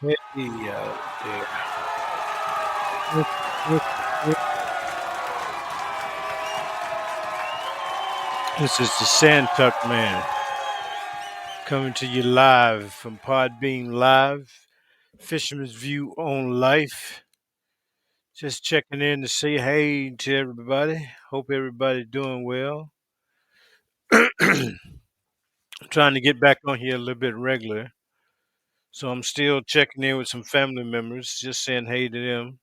Hey, there. This, this, this this is the Sandtuck Man coming to you live from Podbean Live, Fisherman's View on Life. Just checking in to say hey to everybody. Hope everybody's doing well. Trying to get back on here a little bit regular. So I'm still checking in with some family members, just saying hey to them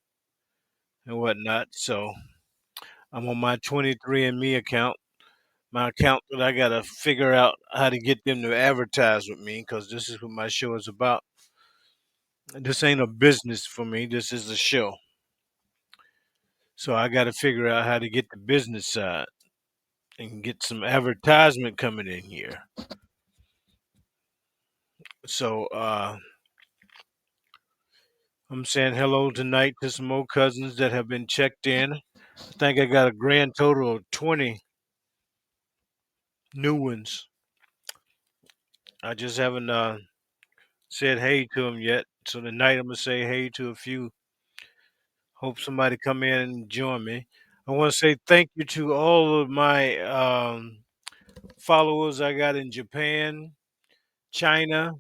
and whatnot. So I'm on my 23andMe account, my account that I gotta figure out how to get them to advertise with me because this is what my show is about. This ain't a business for me. This is a show. So I gotta figure out how to get the business side and get some advertisement coming in here. So I'm saying hello tonight to some old cousins that have been checked in. I think I got a grand total of 20 new ones. I just haven't said hey to them yet. So tonight I'm gonna say hey to a few. Hope somebody come in and join me. I want to say thank you to all of my followers I got in Japan, China,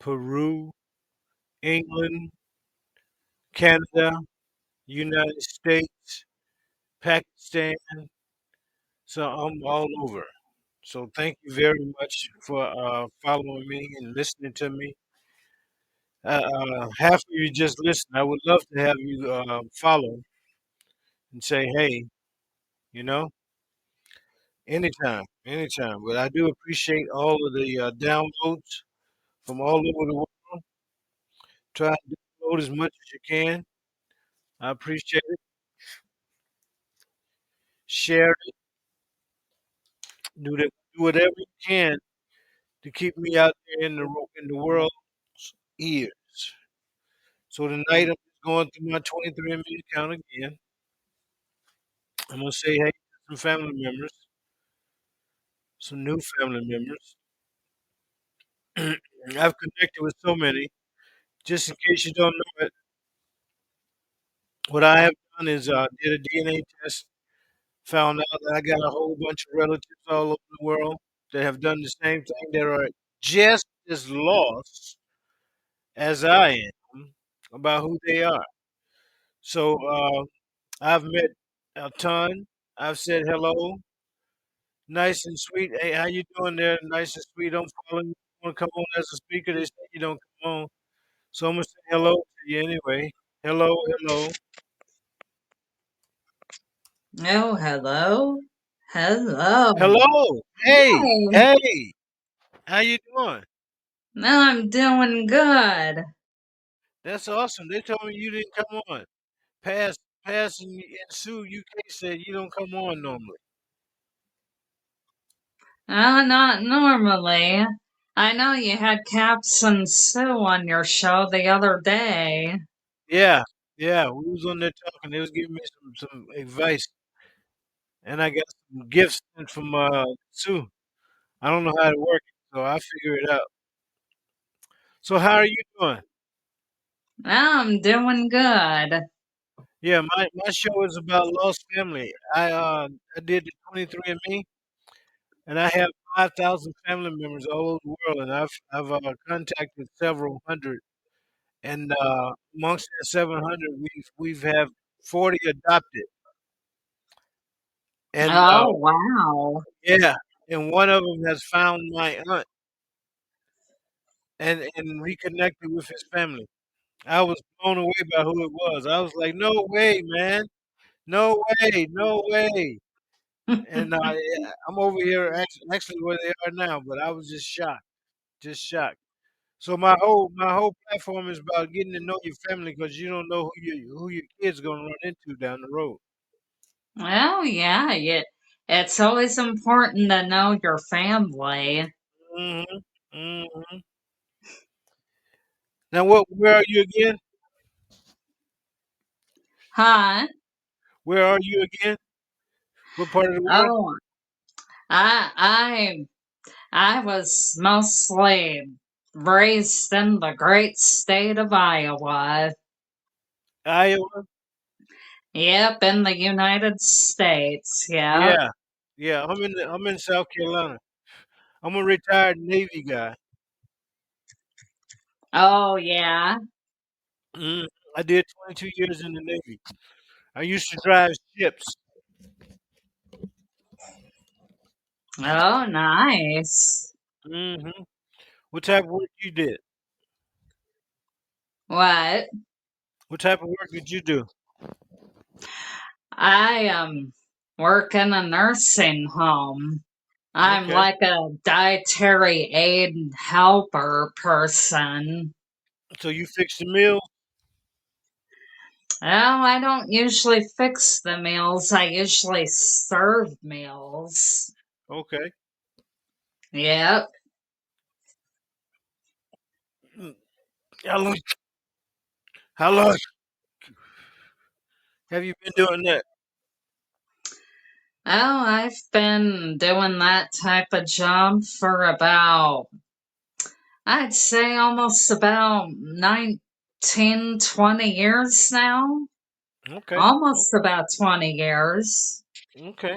Peru, England, Canada, United States, Pakistan. So I'm all over. So thank you very much for following me and listening to me. Half of you just listen. I would love to have you follow and say hey, you know, anytime, anytime. But I do appreciate all of the downloads from all over the world. Try to download as much as you can. I appreciate it. Share it. Do whatever you can to keep me out there in the world's ears. So tonight I'm just going through my 23andMe account again. I'm gonna say hey to some family members, some new family members. I've connected with so many. Just in case you don't know it, what I have done is did a DNA test, found out that I got a whole bunch of relatives all over the world that have done the same thing that are just as lost as I am about who they are. So I've met a ton. I've said hello, nice and sweet. Hey, how you doing there? Nice and sweet. I'm following you. Want to come on as a speaker? They say you don't come on, so I'm gonna say hello to you anyway. Hello, hello, Oh, hello. Hello. hello. Hey, Hi. hey. How you doing? I'm doing good. That's awesome. They told me you didn't come on. Pass, Pass, and Sue UK said you don't come on normally. Not normally. I know you had Caps and Sue on your show the other day. Yeah, yeah. We was on there talking. They was giving me some advice, and I got some gifts from Sue. I don't know how to work it, so I figure it out. So how are you doing? I'm doing good. Yeah, my show is about lost family. I did the 23andMe, and I have 5,000 family members all over the world, and I've contacted several hundred, and amongst that 700, we've have 40 adopted, and Oh, wow. yeah, and one of them has found my aunt and reconnected with his family. I was blown away by who it was. I was like, no way, man. No way, no way. And yeah, I'm over here actually where they are now, but I was just shocked, just shocked. So my whole platform is about getting to know your family because you don't know who your kid's gonna run into down the road. Oh, yeah. It's always important to know your family. Hmm. Hmm. Now, Where are you again? Huh? Where are you again? What part of the world? Oh, I I I was mostly raised in the great state of Iowa. Iowa? Yep, in the United States. Yep. Yeah, yeah. I'm in South Carolina. I'm a retired Navy guy. Oh, yeah. Mm, I did 22 years in the Navy. I used to drive ships. Oh, nice. Hmm. What type of work you did? What? What type of work did you do? I work in a nursing home. I'm Okay. like a dietary aid helper person. So you fix the meal? Well, I don't usually fix the meals. I usually serve meals. Okay. Yep. Mm, How long? How long have you been doing that? Oh, I've been doing that type of job for about, I'd say almost about 19, 20 years now. Okay. Almost about 20 years. Okay.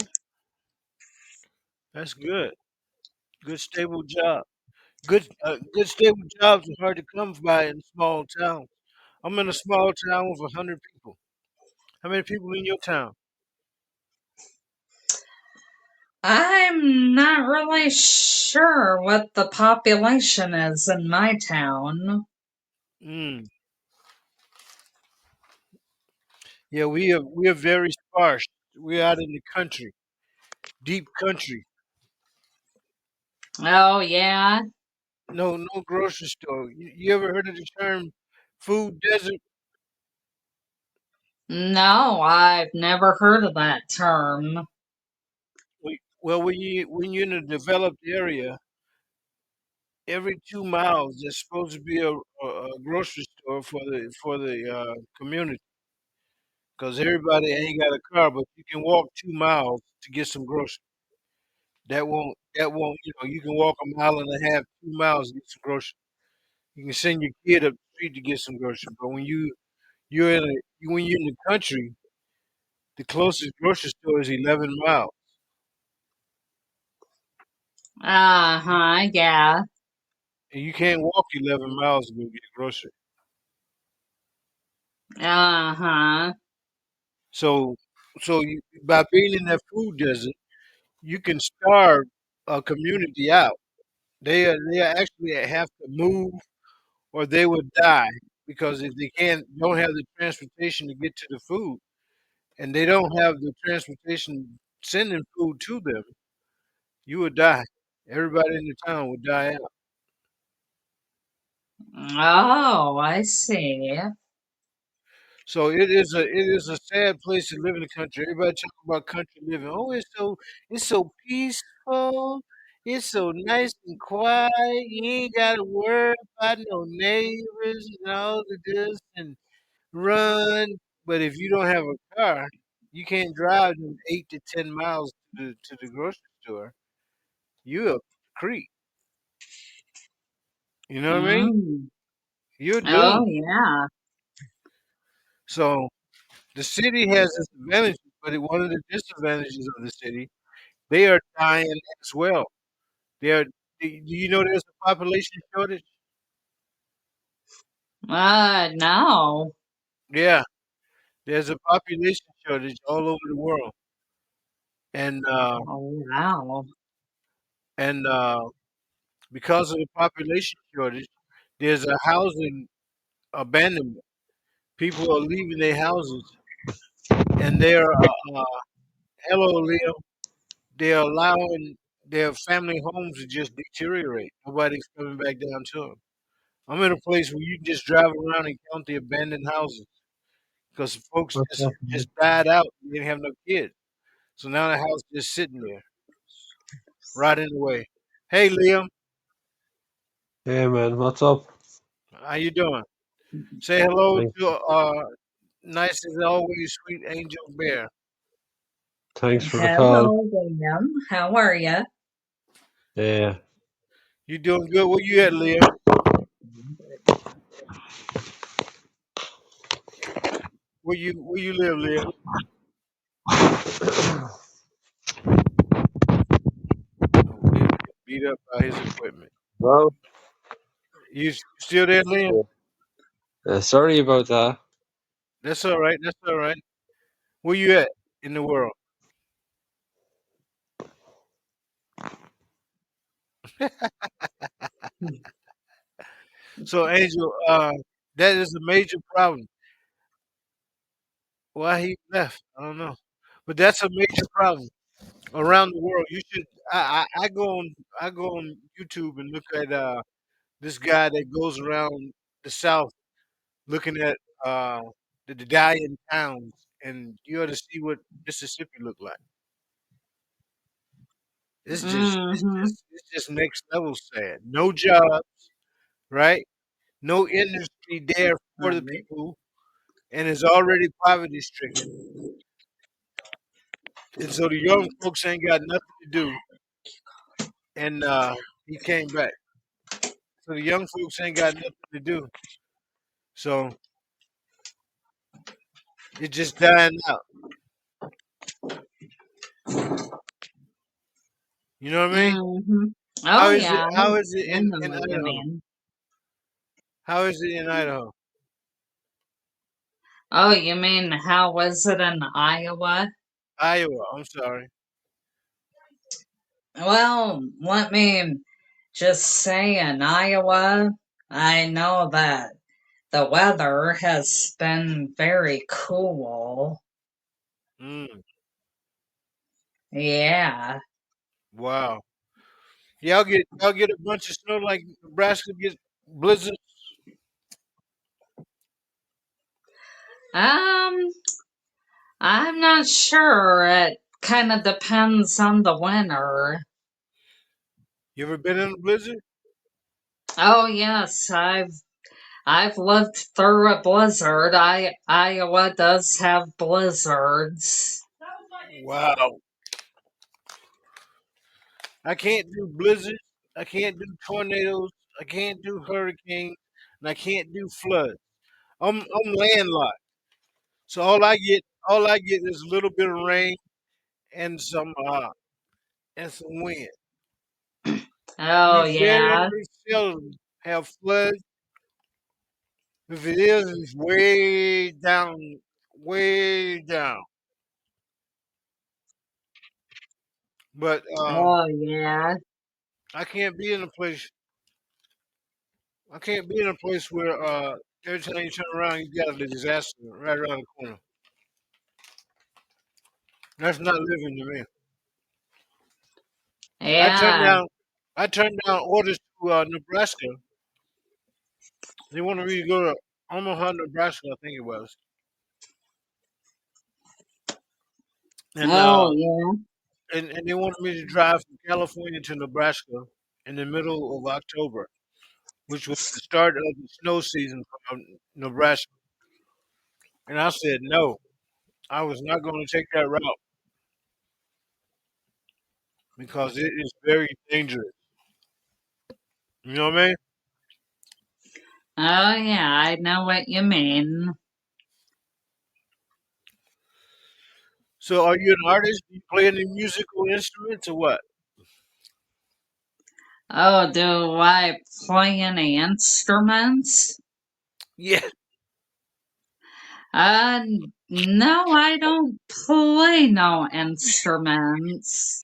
That's good. Good stable job. Good stable jobs are hard to come by in small towns. I'm in a small town with 100 people. How many people in your town? I'm not really sure what the population is in my town. Mm. Yeah, we are very sparse. We're out in the country, deep country. Oh, yeah? No grocery store. You ever heard of the term food desert? No, I've never heard of that term. Well, when you're in a developed area, every 2 miles there's supposed to be a grocery store for the community because everybody ain't got a car, but you can walk 2 miles to get some groceries. That won't you can walk a mile and a half, 2 miles to get some groceries. You can send your kid up the street to get some groceries, but when you're in the country, the closest grocery store is 11 miles, Uh-huh, yeah. and you can't walk 11 miles to go get a grocery. Uh-huh. So, by being in that food desert, you can starve a community out. They actually have to move or they would die because if they don't have the transportation to get to the food, and they don't have the transportation sending food to them, you would die. Everybody in the town would die out. Oh, I see. So it is a sad place to live in the country. Everybody talk about country living. Oh, it's so peaceful. It's so nice and quiet. You ain't gotta worry about no neighbors and all of this and run. But if you don't have a car, you can't drive them 8 to 10 miles to the grocery store. You a creep. You know what I mean? Mm. You're Oh, doomed. yeah. So the city has its advantages, but one of the disadvantages of the city, they are dying as well. They are. Do you know there's a population shortage? No. Yeah, there's a population shortage all over the world, and uh, Oh, wow. and because of the population shortage, there's a housing abandonment. People are leaving their houses, and they're hello, Leo. They're allowing their family homes to just deteriorate. Nobody's coming back down to them. I'm in a place where you can just drive around and count the abandoned houses because folks What's just happening? died out. And they didn't have no kids, so now the house just sitting there, rotting away. Hey, Liam, Hey man, what's up? how you doing? Say hello Thanks, to nice as always, sweet Angel Bear. thanks for the call. Hello, William. How are you? Yeah, You doing good? Where you at, Liam? Where you live, Leah? Oh, Leah getting beat up by his equipment. Well, You still there, Leah? sorry about that. That's all right. That's all right. Where you at in the world? So, Angel, that is a major problem. Why he left? I don't know, but that's a major problem around the world. You should. I go on YouTube and look at this guy that goes around the South looking at uh, the dying towns, and you ought to see what Mississippi look like. Mm-hmm. It's just next level sad. No jobs, right? No industry there for the Right. people, and is already poverty stricken. And so the young folks ain't got nothing to do, and he came back. So the young folks ain't got nothing to do. So it's just dying out. You know what I mean? Mm-hmm. How Oh is it? yeah, How is it I know in what you Idaho? mean. How is it in Idaho? Oh, you mean how was it in Iowa? Iowa. I'm sorry. Well, let me just say in Iowa, I know that the weather has been very cool. Mm, Yeah. wow. Y'all get a bunch of snow like Nebraska gets blizzards. Um, I'm not sure. It kind of depends on the winter. You ever been in a blizzard? Oh yes, I've lived through a blizzard. Iowa does have blizzards. Wow. I can't do blizzards. I can't do tornadoes. I can't do hurricanes, and I can't do floods. I'm landlocked, so all I get is a little bit of rain and some wind. Oh We yeah. very seldom have floods. If it is, it's way down, way down. But Oh yeah. I can't be in a place. I can't be in a place where every time you turn around, you got a disaster right around the corner. That's not living to me. I turned Yeah. down. I turned down orders to Nebraska. They wanted me to go to Omaha, Nebraska. I think it was, and Oh yeah. and they wanted me to drive from California to Nebraska in the middle of October, which was the start of the snow season from Nebraska. And I said no. I was not going to take that route because it is very dangerous. You know what I mean? Oh yeah, I know what you mean. So, are you an artist? Do you play any musical instruments or what? Oh, do I play any instruments? Yeah. Uh, no, I don't play no instruments.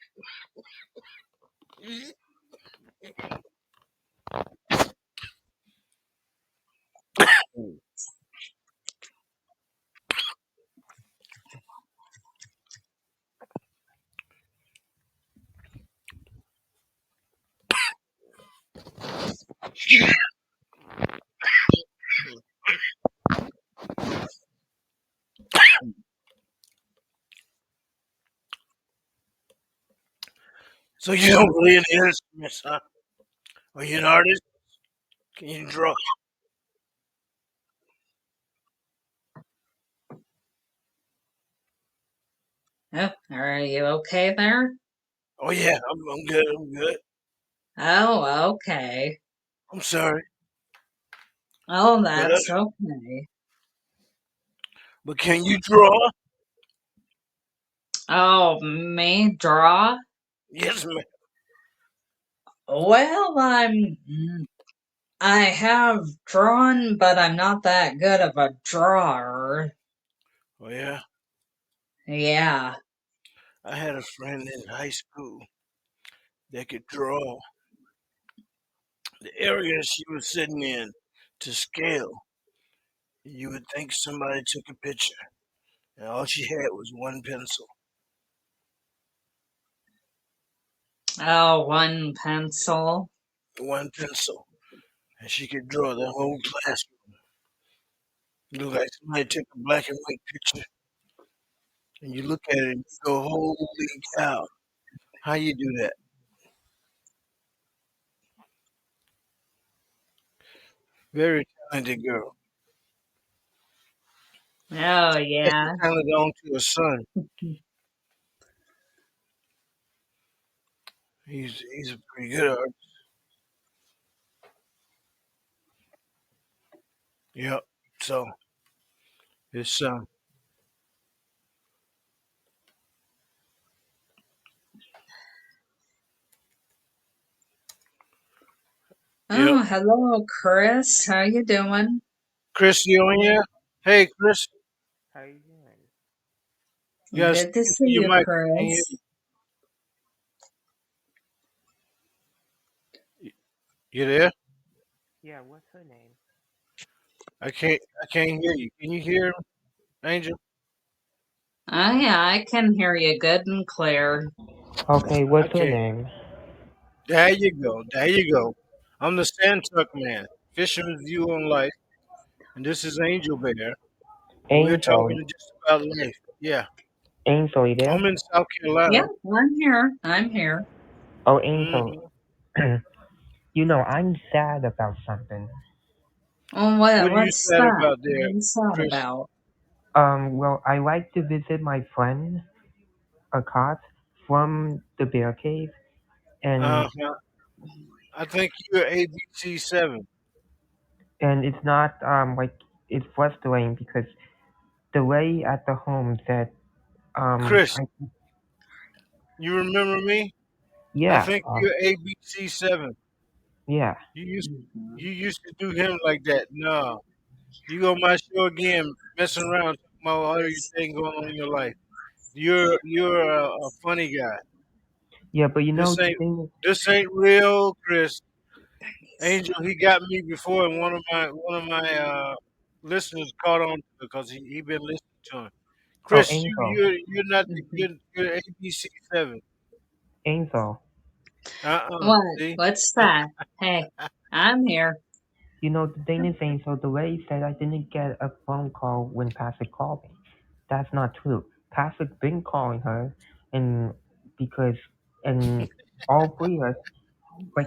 So you don't play any instruments, huh? Are you an artist? Can you draw? Oh, are you okay there? Oh yeah, I'm good. I'm good. Oh, okay. I'm sorry. Oh, But that's okay. but can you draw? Oh, me draw? Yes, ma'am. Well, I have drawn, but I'm not that good of a drawer. Oh yeah. Yeah. I had a friend in high school that could draw the area she was sitting in to scale. You would think somebody took a picture, and all she had was one pencil. Oh, one pencil. One pencil. And she could draw the whole classroom. It looked like somebody took a black and white picture, and you look at it and you go, holy cow, how you do that? Very talented girl. Oh, That's the yeah. talent on to her son. He's a pretty good artist. Yep. So his son. Yep. Oh, hello, Chris. How you doing? Chris, you on here? Hey, Chris, How you doing? you gotta Good speak to into see your you, mic. I can't hear Chris. you. You there? Yeah, what's her name? I can't hear you. Can you hear him, Angel? Oh, yeah, I can hear you good and clear. Okay, what's her Okay. name? There you go. There you go. I'm the Santuck man, fisherman's view on life, and this is Angel Bear, and we're Angel. talking just about life. Yeah. Angel, you there? I'm in South Yeah, Carolina. I'm here. I'm here. Oh, Angel. Hmm. I'm sad about something. Oh, What are you what's sad that? about there, What's that Chris? about? Well, I like to visit my friend, Akash, from the Bear Cave, and Uh-huh. I think you're ABC7. it's not like it's frustrating because the way at the home said Chris, I you remember me? I yeah think you're ABC7. yeah You used Mhm. you used to do him like that. No. You on my show again, messing around, talking about all your thing going on in your life. You're a funny guy. yeah, but This the ain't thing is, this ain't real, Chris. Angel, he got me before, and one of my listeners caught on to it because he been listening to him. oh, Chris, Angel, you're not the Mhm. you're ABC7. Angel. What? See, What's that? Hey, I'm here. The thing is, Angel, the way he said I didn't get a phone call when Patrick called me. That's not true. Patrick been calling her, and because, and all three of us,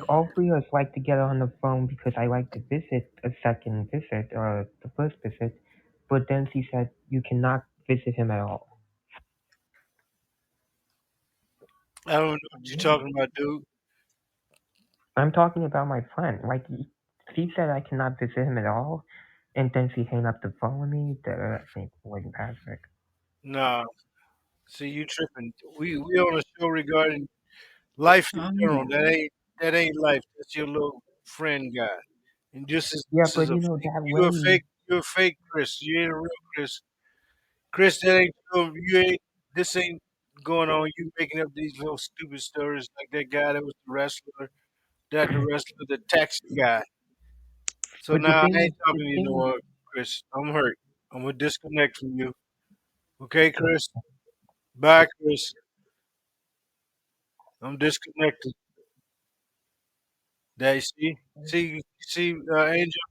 all three of us like to get on the phone because I like to visit a second visit or the first visit, but then she said you cannot visit him at all. I don't know what you're talking about, dude. I'm talking about my friend. She said I cannot visit him at all, and then she hang up the phone with me. That ain't wasn't Patrick. Nah, see, you tripping. We on a show regarding life in general. Oh, That ain't life. That's your little friend guy. And Yeah, this is but a fake. that You're a way. fake. You're a fake Chris. You ain't a real Chris. Chris, that ain't you. Ain't this ain't going on. You making up these little stupid stories like that guy that was the wrestler. That the wrestler, the taxi guy. So But the now I thing ain't is, the talking to you no thing. more, Chris. I'm hurt. I'm gonna disconnect from you. Okay, Chris. Bye, Chris. I'm disconnected. There, you see, Angel.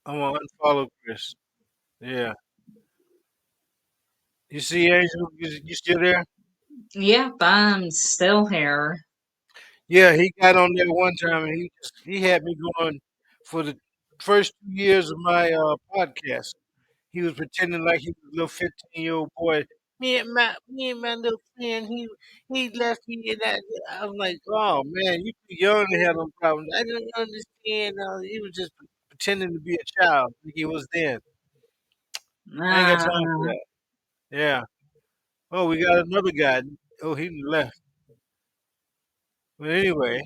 I'm gonna unfollow Chris. Yeah. You see, Angel, you still there? yep, I'm still here. Yeah, he got on there one time and he had me going for the first 2 years of my podcast. He was pretending like he was a little 15-year-old boy. Me and my little friend, he left me and I was like, oh man, you too young to have them problems. I didn't understand. He was just pretending to be a child like he was then. I ain't got time for Uh, that. Yeah. Oh, we got another guy. Oh, he left. But anyway,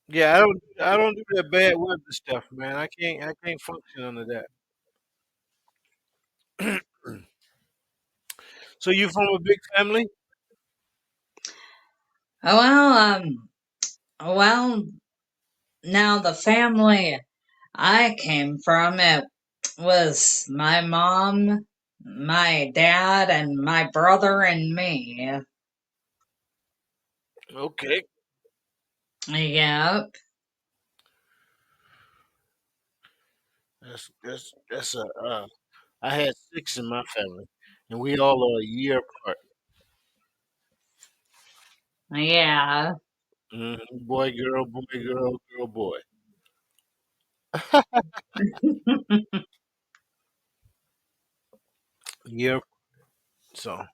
yeah, I don't do that bad weather stuff, man. I can't function under that. So you from a big family? well, well, now the family I came from, it was my mom, my dad, and my brother and me. Okay. Yep. That's a I had six in my family, and we all are a year apart. Yeah. Boy, girl, boy, girl, girl, boy. Year. So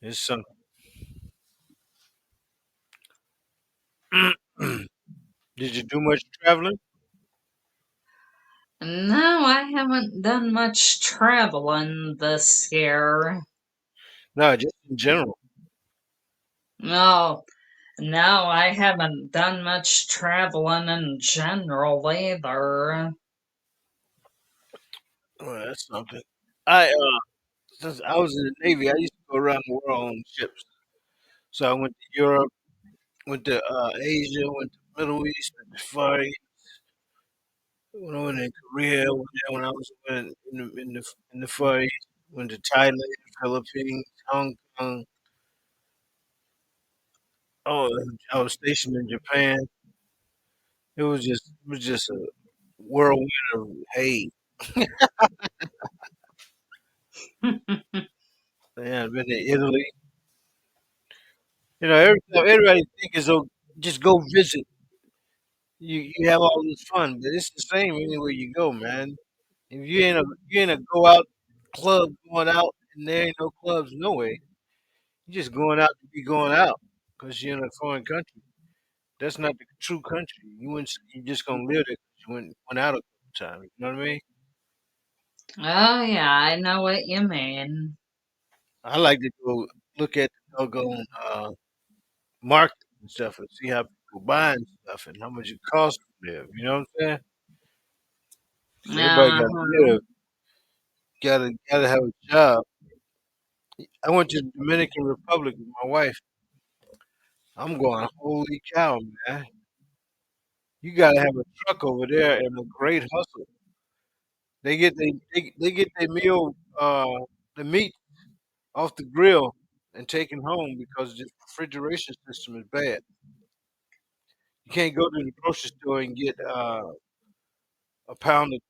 it's something. Did you do much traveling? No, I haven't done much traveling this year. No, just in general. No, no, I haven't done much traveling in general either. Oh, that's something. I since I was in the Navy, I used to go around the world on ships. So I went to Europe, went to Asia, went to Middle East, went to Far East. When I went in Korea, went there when I was in the Far East, went to Thailand, Philippines, Hong Kong. Oh, and I was stationed in Japan. It was just a whirlwind of hate. Yeah, I've been to Italy. Everybody think is oh, just go visit. You have all this fun, but it's the same anywhere you go, man. If you ain't a go out club going out, and there ain't no clubs, no way. You're just going out to be going out because you're in a foreign country. That's not the true country. You just gonna live there 'cause you went out a couple times. You know what I mean? Oh, yeah, I know what you mean. I like to go look at the doggone market and stuff and see how people buying stuff and how much it costs to live. You know what I'm saying? 'Cause everybody got to Uh-huh. live, gotta have a job. I went to the Dominican Republic with my wife. I'm going, holy cow, man! You gotta have a truck over there and a great hustle. They get their meal, the meat off the grill and taken home because the refrigeration system is bad. You can't go to the grocery store and get a pound of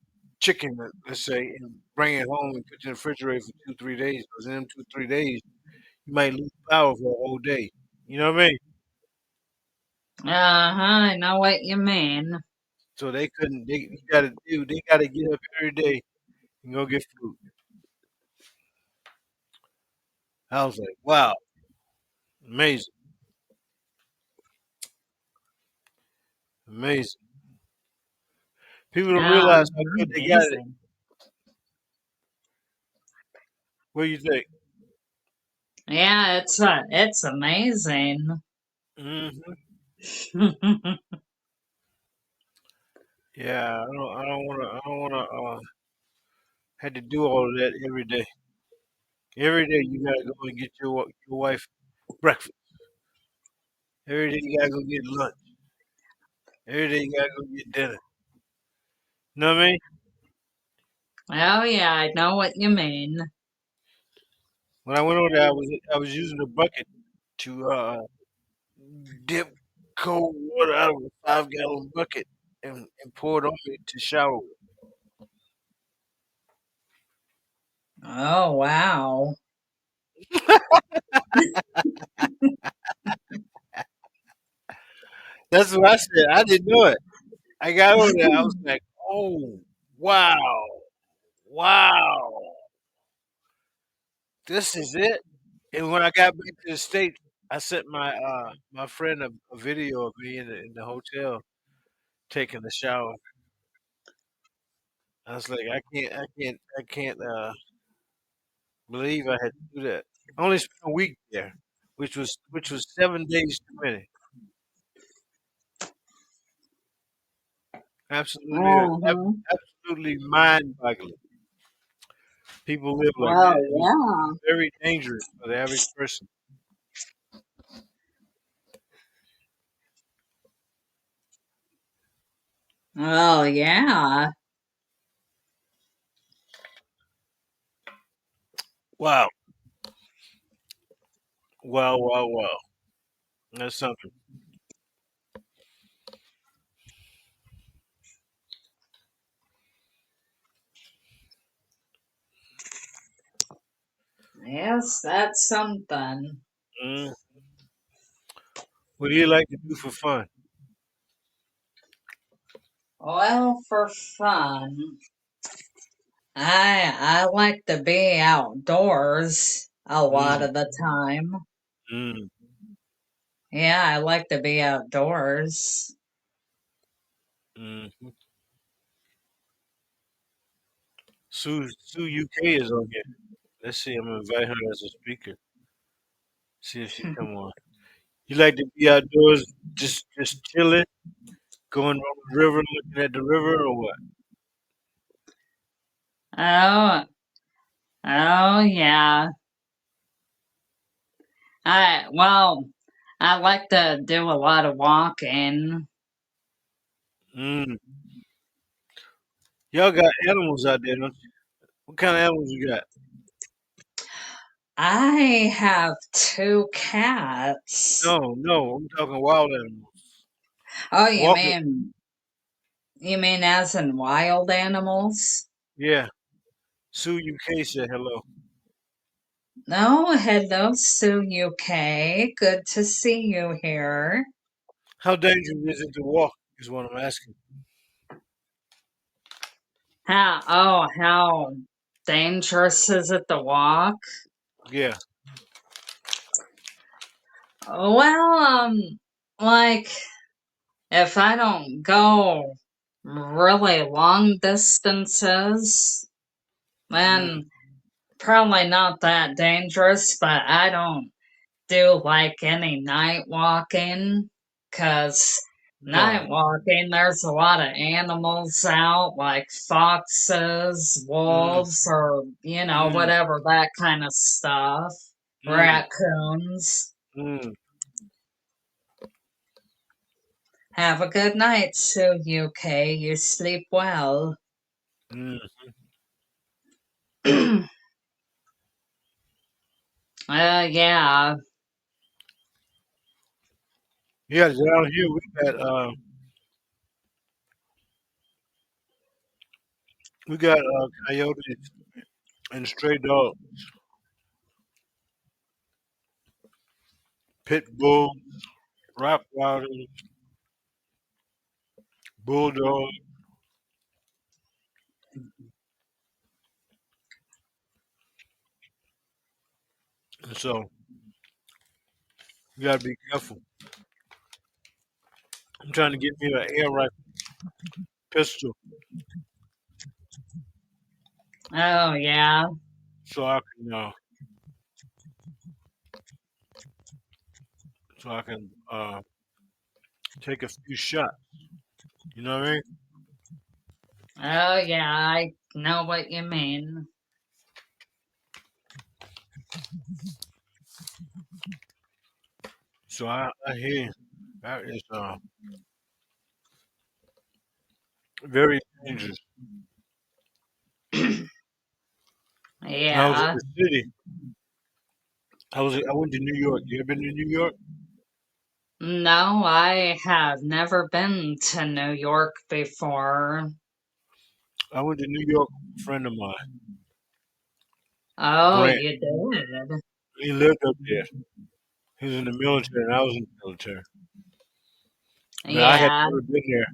chicken, let's say, and bring it home and put it in the refrigerator for 2 3 days. Because in them 2 3 days, you might lose power for a whole day. You know what I mean? Uh-huh, I know what you mean. So they couldn't. They gotta get up every day and go get food. I was like, wow, amazing, amazing. People don't Oh, realize how good they got it. amazing. What do you think? Yeah, it's amazing. Hmm. Yeah, I don't wanna have to do all of that every day. Every day you gotta go and get your wife breakfast. Every day you gotta go get lunch. Every day you gotta go get dinner. You know what I mean? Oh, yeah, I know what you mean. When I went over there, I was using a bucket to dip cold water out of a 5-gallon bucket and pour it on me to shower with. Oh, wow. That's what I said. I didn't know it. I got over there. I was like, oh wow, wow, this is it. And when I got back to the States, I sent my friend a video of me in the hotel taking a shower. I was like, I can't believe I had to do that. I only spent a week there, which was 7 days too many. Absolutely, Uh-huh. absolutely mind-boggling. People live like that. Well, yeah. It's very dangerous for the average person. Oh, yeah. Wow, wow, wow, wow. That's something. Yes, that's something. Mm. What do you like to do for fun? Well, for fun, I like to be outdoors a lot Mm, of the time. mm, Yeah, I like to be outdoors. mm. Sue UK is on here. Let's see. I'm gonna invite her as a speaker. See if she come on. You like to be outdoors, just chilling, going on the river, looking at the river, or what? Oh, oh yeah. I like to do a lot of walking. Mm. Y'all got animals out there, don't you? What kind of animals you got? I have two cats. No, no, I'm talking wild animals. Oh, Walking. you mean as in wild animals? Yeah. Sue UK said hello. No, hello, Sue UK. Good to see you here. How dangerous is it to walk? Is what I'm asking. How dangerous is it to walk? Yeah. Well, like if I don't go really long distances, Mm, then probably not that dangerous, but I don't do like any night walking, 'cause no. night walking, there's a lot of animals out, like foxes, Mm, wolves, or, mm, whatever that kind of stuff. mm, Raccoons. mm, Have a good night, Sue UK. You sleep well. mm. Yeah. Yeah, down here we got coyotes and stray dogs, pit bulls, rottweilers, bulldogs, and so you gotta be careful. I'm trying to get me an air rifle pistol Oh, yeah. so I can take a few shots. You know what I mean? Oh, yeah. I know what you mean. So I hear you. That is very dangerous. When I was in Yeah. the city, I went to New York. You ever been to New York? No, I have never been to New York before. I went to New York with a friend of mine, Oh, Grant. you did? He lived up there. He was in the military, and I was in the military. But I had Yeah. never been there,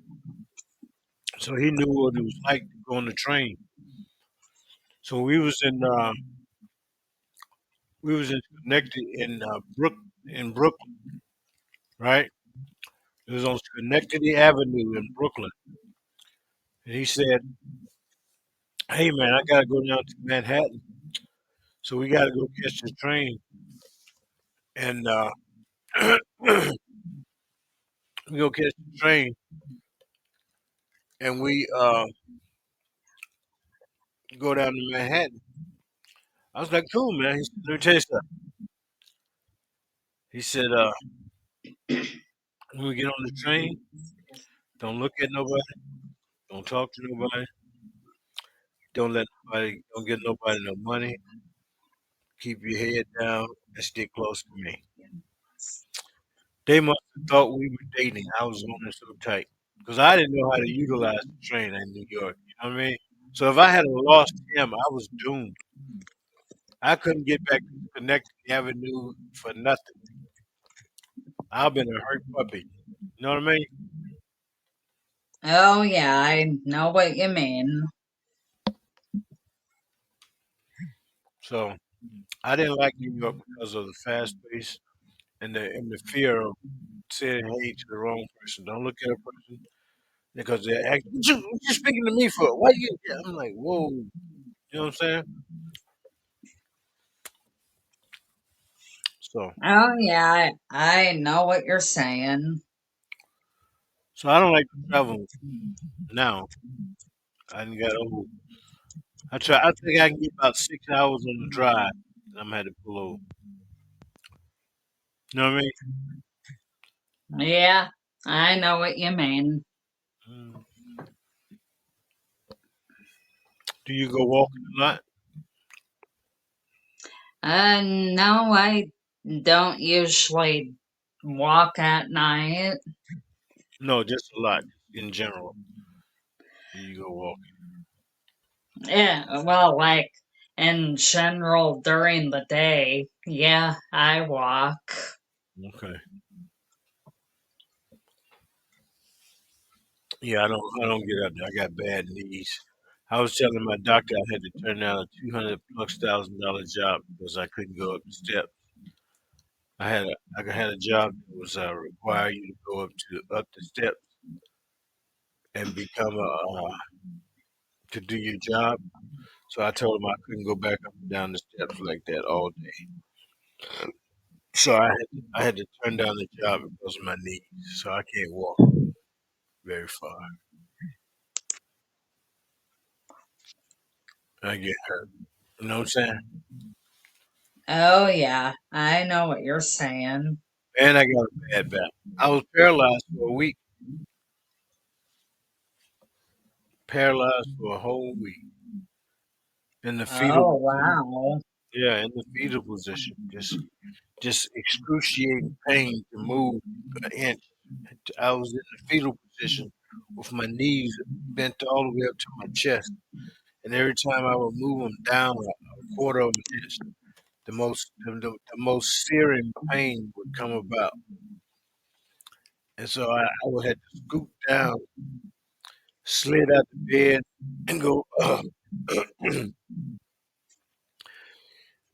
so he knew what it was like to go on the train. So we was in connected in Brooklyn, right? It was on Schenectady Avenue in Brooklyn, and he said Hey man, I gotta go down to Manhattan, so we gotta go catch the train, and we go catch the train, and we go down to Manhattan. I was like, cool, man. He said, let me tell you something. He said, when we get on the train, don't look at nobody, don't talk to nobody, don't get nobody no money. Keep your head down and stick close to me. They must have thought we were dating. I was on it so tight because I didn't know how to utilize the train in New York. You know what I mean? So if I had lost him, I was doomed. I couldn't get back to Connecticut Avenue for nothing. I've been a hurt puppy. You know what I mean? Oh, yeah, I know what you mean. So I didn't like New York because of the fast pace and the fear of saying hey to the wrong person. Don't look at a person because they're acting. What you speaking to me for? Why you? I'm like, whoa. You know what I'm saying? So, Oh, yeah, I know what you're saying. so I don't like to travel now. I done got old. I try. I think I can get about 6 hours on the drive. And I'm had to pull over. You know what I Yeah, I know what you mean. mean? Do you go walking a lot? No, I don't usually walk at night. No, just a lot in general. Do you go walking? Yeah, well, like in general during the day, yeah, I walk. Okay. Yeah, I don't get up there. I got bad knees. I was telling my doctor I had to turn down a 200 plus thousand dollar job because I couldn't go up the steps. I had a job that was require you to go up the steps and become to do your job. So I told him I couldn't go back up and down the steps like that all day. So I had to turn down the job because of my knees. So I can't walk very far. I get hurt. You know what I'm saying? Oh, yeah, I know what you're saying. And I got a bad back. I was paralyzed for a week. Paralyzed for a whole week in the fetal. Oh, wow. Yeah, in the fetal position. Just excruciating pain to move an inch. I was in the fetal position with my knees bent all the way up to my chest, and every time I would move them down a quarter of an inch, the most searing pain would come about, and so I would have to scoot down, slid out the bed, and go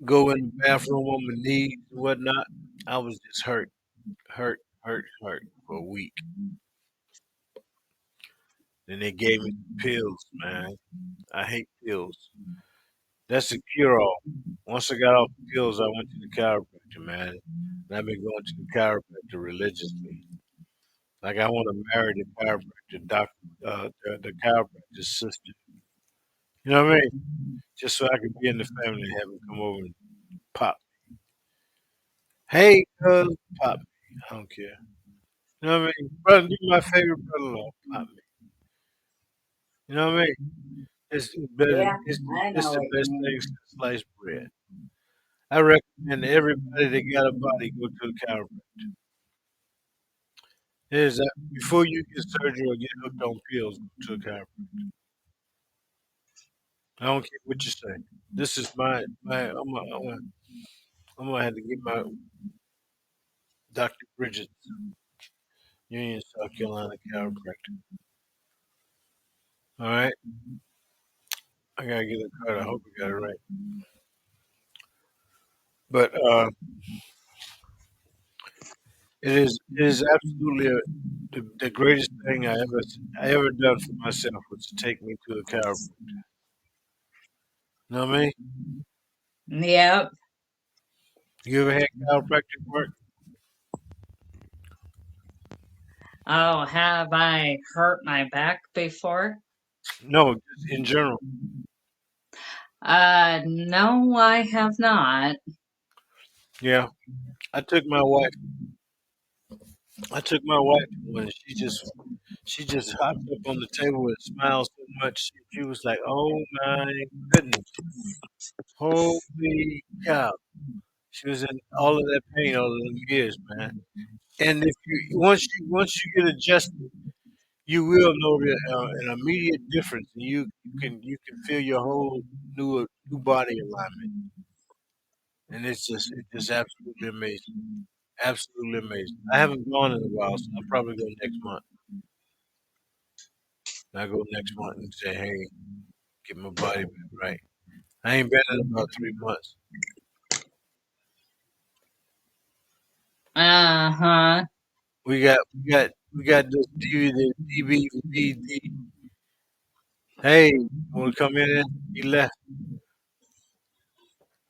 go in the bathroom on my knees and whatnot. I was just hurt for a week. Then they gave me some pills, man. I hate pills. That's a cure all. Once I got off the pills, I went to the chiropractor, man. And I've been going to the chiropractor religiously. Like I want to marry the chiropractor doctor, the chiropractor's sister. You know what I mean? Just so I can be in the family and have him come over and pop. Hey, cuz, pop me. I don't care. You know what I mean? Brother, you my favorite brother-in-law. Pop me. You know what I mean? It's better. Yeah, It's, I it's know the what you best thing mean. since sliced bread. I recommend everybody that got a body go to the chiropractor. Is that before you get surgery or get hooked on pills, go to a chiropractor. I don't care what you say. This is my. I'm gonna have to get my Dr. Bridget Union, South Carolina chiropractor. All right, I gotta get a card. I hope I got it right. But it is absolutely the greatest thing I ever done for myself was to take me to a chiropractor. Know what I mean? Yep. You ever had chiropractic work? Oh, have I hurt my back before? No, just in general. No, I have not. Yeah, I took my wife. I took my wife to one. And she just hopped up on the table and smiled so much. She was like, "Oh my goodness, holy cow!" She was in all of that pain all of them years, man. And if you once you get adjusted, you will know an immediate difference, and you can feel your whole new body alignment, and it's just absolutely amazing, absolutely amazing. I haven't gone in a while, so I'll probably go next month. I go next month and say, hey, get my body back right. I ain't been in about 3 months. Uh-huh. We got this DVD. Hey, want to come in? He left,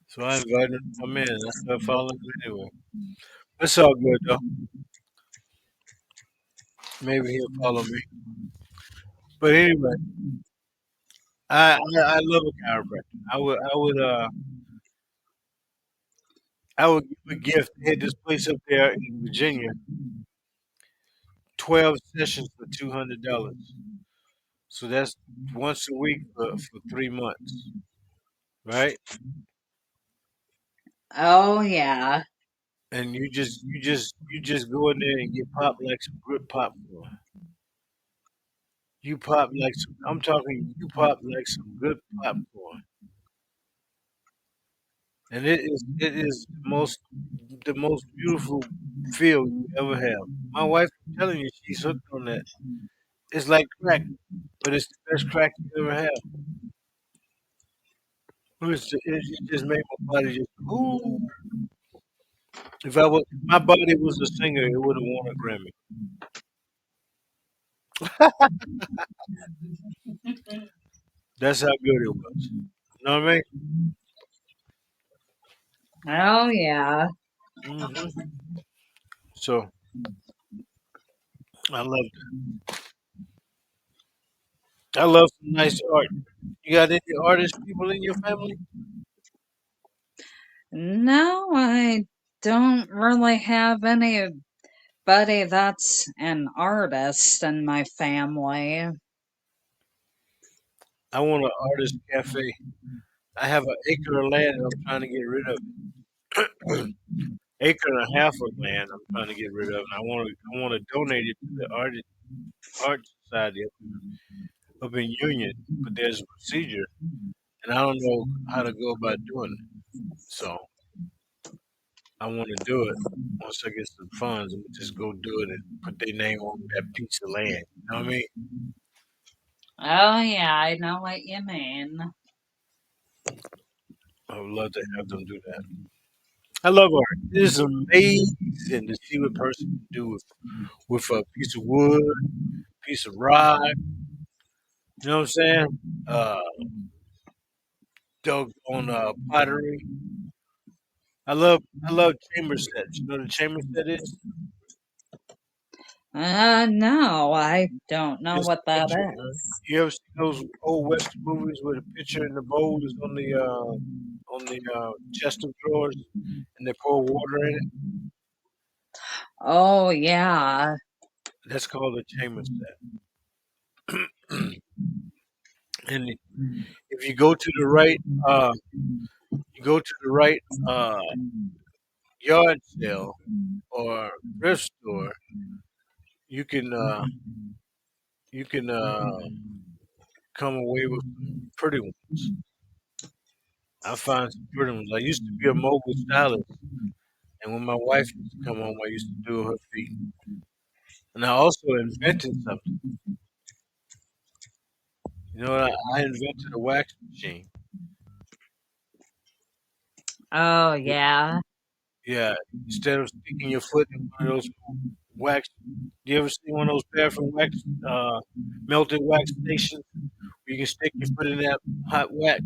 so I invited him to come in. I started following him anyway. It's all good though. Maybe he'll follow me. But anyway, I love a chiropractor. I would give a gift. They had this place up there in Virginia, 12 sessions for $200. So that's once a week for 3 months, right? Oh, yeah. And you just go in there and get popped like some good popcorn. You pop like some. I'm talking. You pop like some good popcorn, and it is the most beautiful feel you ever have. My wife, I'm telling you, she's hooked on that. It's like crack, but it's the best crack you ever have. It just made my body just ooh. If my body was a singer, it would have won a Grammy. That's how good it was. You know what I Oh, yeah. mean? So I love I love some nice art. You got any artist people in your family? No, I don't really have anybody that's an artist in my family. I want an artist cafe. I have an acre of land and I'm trying to get rid of it. Acre and a half of land I'm trying to get rid of, and I want to donate it to the art society up in Union. But there's a procedure, and I don't know how to go about doing it. So I want to do it. Once I get some funds, I'm gonna just go do it and put their name on that piece of land. You know what I mean? Oh, yeah, I know what you mean. I would love to have them do that. I love art. It is amazing to see what a person can do with a piece of wood, piece of rock. You know what I'm saying? Uh, dug on pottery. I love chamber sets. You know what a chamber set is? No, I don't know It's what a that picture. is. You ever see those old Western movies where the picture and the bowl is on the chest of drawers and they pour water in it? Oh, yeah. That's called a chamber set. And if uh, you go to the right yard sale or thrift store, you can come away with some pretty ones. I find some pretty ones. I used to be a mobile stylist, and when my wife used to come home, I used to do her feet. And I also invented something. You know what? I invented a wax machine. Oh, Y- yeah. Yeah, instead of sticking your foot in one of those wax, you ever see one of those paraffin wax, melted wax stations? Where you can stick your foot in that hot wax.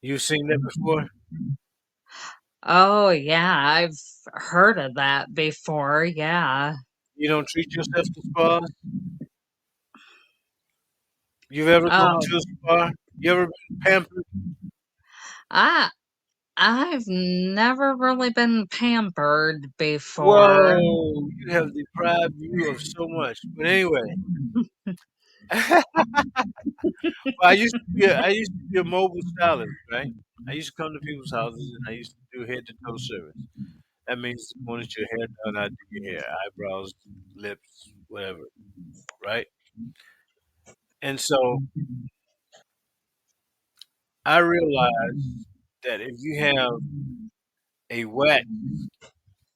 You seen that before? Oh, yeah, I've heard of that before. Yeah. You don't treat yourself to spas? You've ever gone Oh, to a spa? You ever been pampered? I I've never really been pampered before. Whoa, you have deprived you of so much. But anyway, I used to be a mobile stylist, right? I used to come to people's houses and I used to do head to toe service. That means the moment your hair done, I do your hair, eyebrows, lips, whatever, right? And so I realized that if you have a wax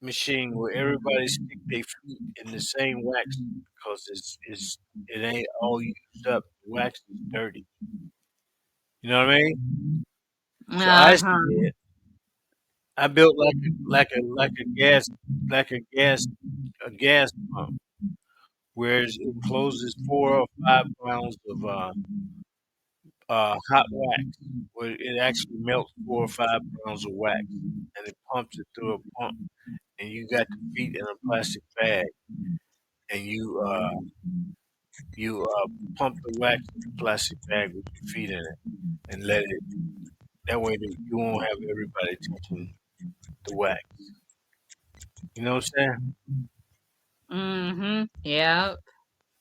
machine where everybody stick their feet in the same wax because it ain't all used up. The wax is dirty. You know what I mean? So I Uh-huh. said I built like a gas pump where it encloses 4 or 5 pounds of hot wax where it actually melts 4 or 5 pounds of wax and it pumps it through a pump and you got the feet in a plastic bag and you pump the wax in the plastic bag with your feet in it and let it. That way you won't have everybody touching the wax. You know what I'm saying? Mm-hmm. Yeah.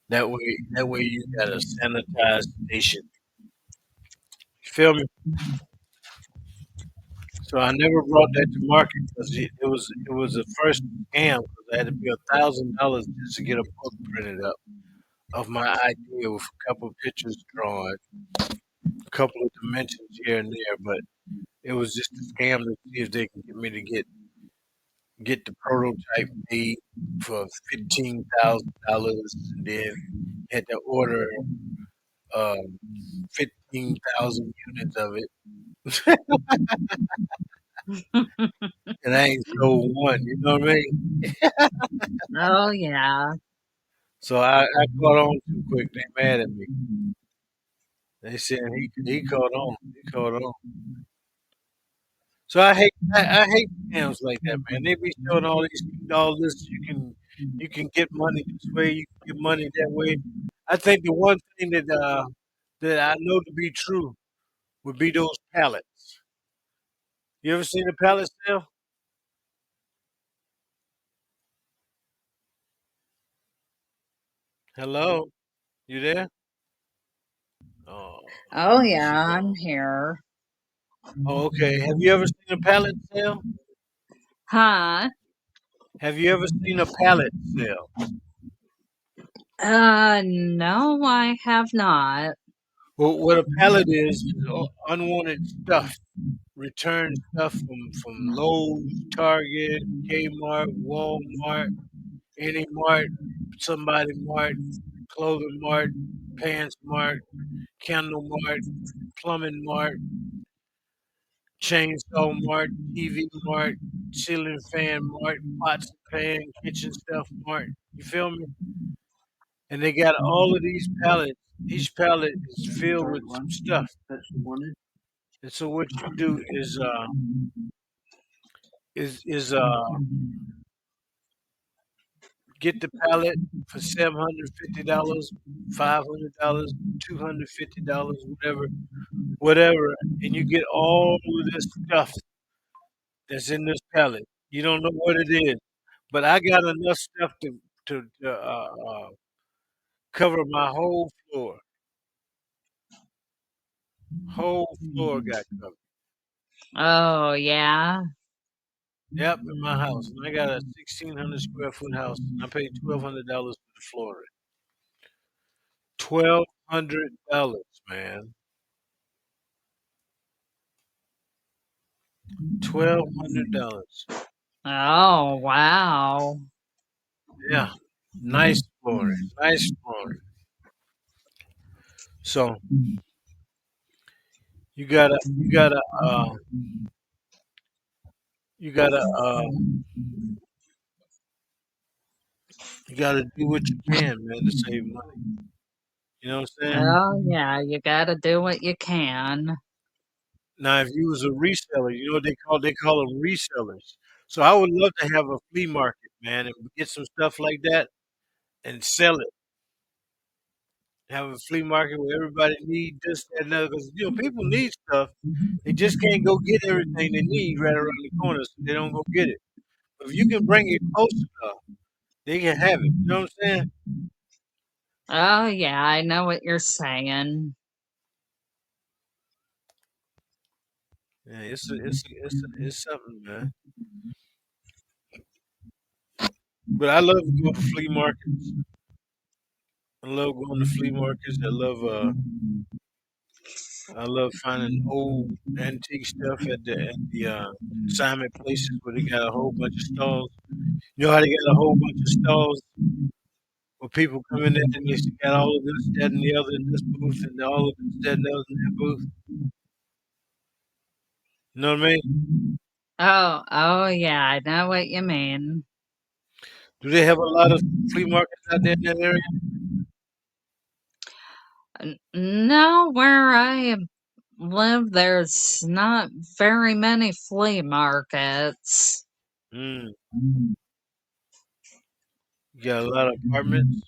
That way you got a sanitized station. You feel me? So I never brought that to market because it was the first scam because I had to pay $1,000 just to get a book printed up of my idea with a couple of pictures drawn, a couple of dimensions here and there, but it was just a scam to see if they can get me to get the prototype made for $15,000, and then had to order 15,000 units of it, and I ain't sold one. You know what I mean? Oh, yeah. So I caught on too quick. They mad at me. They said he caught on. He caught on. So I hate scams like that, man. They be showing all this you can get money this way, you can get money that way. I think the one thing that I know to be true would be those pallets. You ever seen a pallet sale? Hello, you there? Oh, Oh, where's she yeah, I'm gone? here. Oh, okay. Have you ever seen a pallet sale? Huh? Have you ever seen a pallet sale? No, I have not. Well, what a pallet is unwanted stuff, returned stuff from Lowe's, Target, Kmart, Walmart, any mart, somebody mart, clothing mart, pants mart, candle mart, plumbing mart, chainsaw mart, TV mart, ceiling fan mart, pots and pan, kitchen stuff mart. You feel me? And they got all of these pallets. Each pallet is filled with some stuff. And so what you do is get the pallet for $750, $500, $250, whatever, and you get all of this stuff that's in this pallet. You don't know what it is, but I got enough stuff to cover my whole floor. Whole floor got covered. Oh, yeah. Yep, in my house. And I got a 1,600 square foot house. And I paid $1,200 for the flooring. $1,200, man. $1,200. Oh, wow. Yeah, nice flooring. Nice flooring. So you gotta, you gotta, you gotta, you gotta do what you can, man, to save money. You know what I'm saying? Oh, yeah, you gotta do what you can. Now, if you was a reseller, you know what they call them resellers. So I would love to have a flea market, man, and get some stuff like that and sell it. Have a flea market where everybody need this, that, and other. Because people need stuff. They just can't go get everything they need right around the corner, so they don't go get it. But if you can bring it close enough, they can have it. You know what I'm saying? Oh, yeah, I know what you're saying. Yeah, it's something, man. But I love to go to flea markets. I love going to flea markets. I love finding old antique stuff at the consignment places where they got a whole bunch of stalls. You know how they got a whole bunch of stalls where people come in there and they got all of this, that, and the other in this booth, and all of this, that, and the other in that booth. You know what I mean? Oh, yeah, I know what you mean. Do they have a lot of flea markets out there in that area? No, where I live, there's not very many flea markets. Mm. You got a lot of apartments.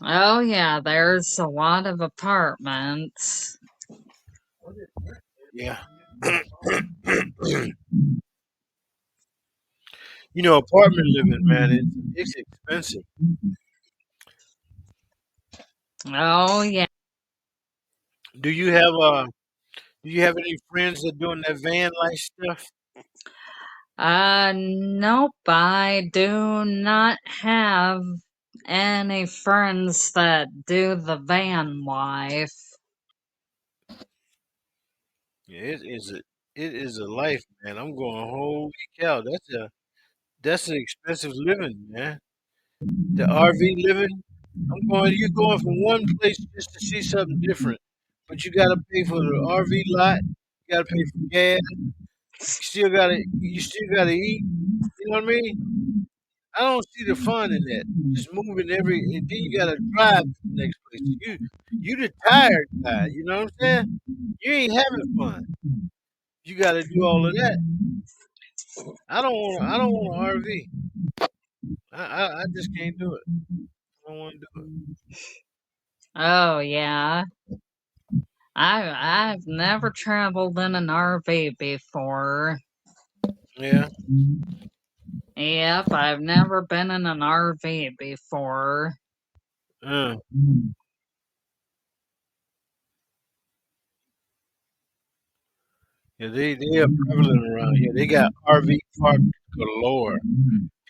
Oh, yeah, there's a lot of apartments. Yeah. Apartment living, man, it's expensive. Oh, yeah. Do you have any friends that doing that van life stuff? Nope, I do not have any friends that do the van life. Yeah, it is a life, man. I'm going, holy cow, that's an expensive living, man. The RV living, you're going from one place just to see something different, but you got to pay for the RV lot. You got to pay for gas. You still gotta eat. You know what I mean? I don't see the fun in that. Just moving and then you gotta drive to the next place. You the tired guy. You know what I'm saying? You ain't having fun. You gotta do all of that. I don't want an RV. I just can't do it. I don't want to do it. Oh, yeah. I've never traveled in an RV before. Yeah. Yep, I've never been in an RV before. Uh, yeah. They are prevalent around here. They got RV park galore.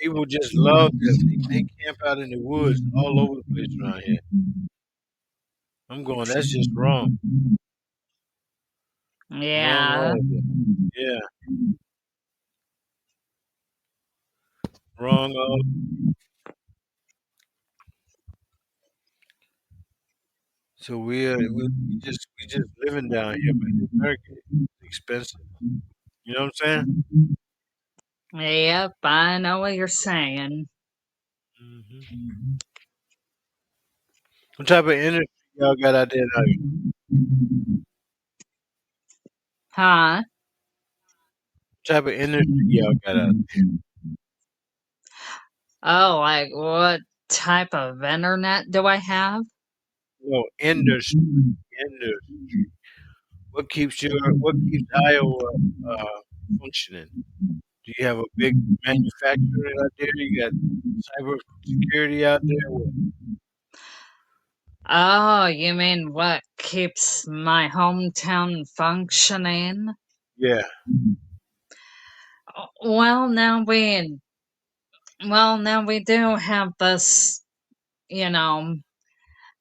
People just love this. They camp out in the woods all over the place around here. I'm going. That's just wrong. Wrong Yeah. all of it. Yeah. Wrong all. So we just living down here, man. America is expensive. You know what I'm saying? Yep, I know what you're saying. Hmm. What type of energy y'all got out there now? Huh? What type of energy y'all got out there? Oh, like what type of internet do I have? No, industry. What keeps Iowa functioning? Do you have a big manufacturer out there? You got cyber security out there? Oh, you mean what keeps my hometown functioning? Yeah. Well, now we do have this, you know,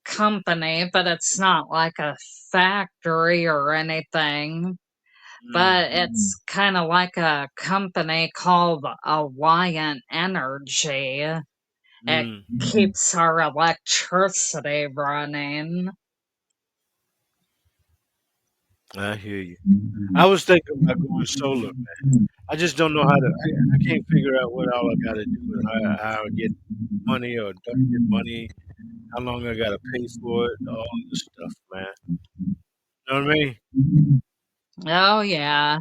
company, but it's not like a factory or anything. Mm, But it's kind of like a company called Alliant Energy. It mm. keeps our electricity running. I hear you. I was thinking about going solar, man. I just don't know how to. I can't figure out what all I got to do and how I get money or don't get money. How long I got to pay for it. All this stuff, man. You know what I mean? Oh, yeah.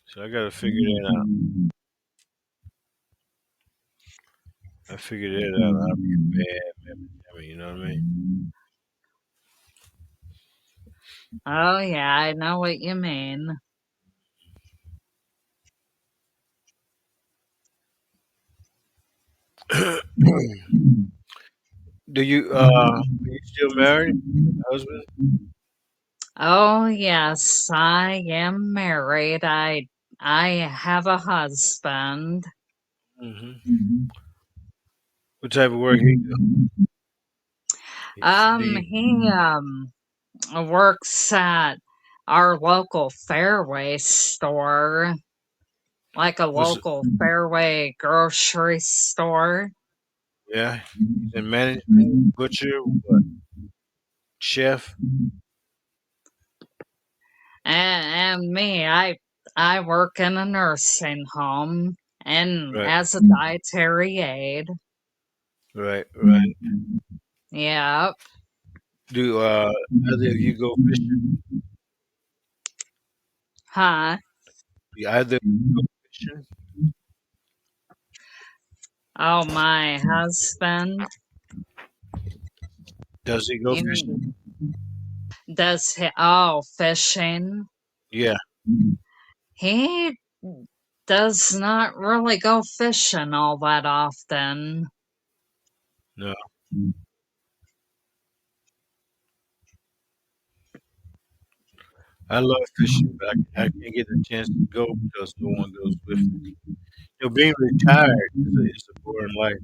So I gotta figure that out. I figured that out. I'll be a bad Jimmy, you know what I mean? Oh, yeah, I know what you mean. Are you still married? Husband? Oh, yes, I am married. I have a husband. Hmm. What type of work he do? Do He works at our local Fairway store, like a what's local Fairway grocery store. yeah? He's in management, butcher, what? Chef? And me, I work in a nursing home and Right, as a dietary aide. right. Yep. Do either of you go fishing? Huh? Do either of you go fishing? Oh, my husband. Does he go You fishing? mean, does he? Oh, fishing. Yeah, He does not really go fishing all that often. no. I love fishing, but I can't get the chance to go because no one goes with me. You know, being retired is a boring life.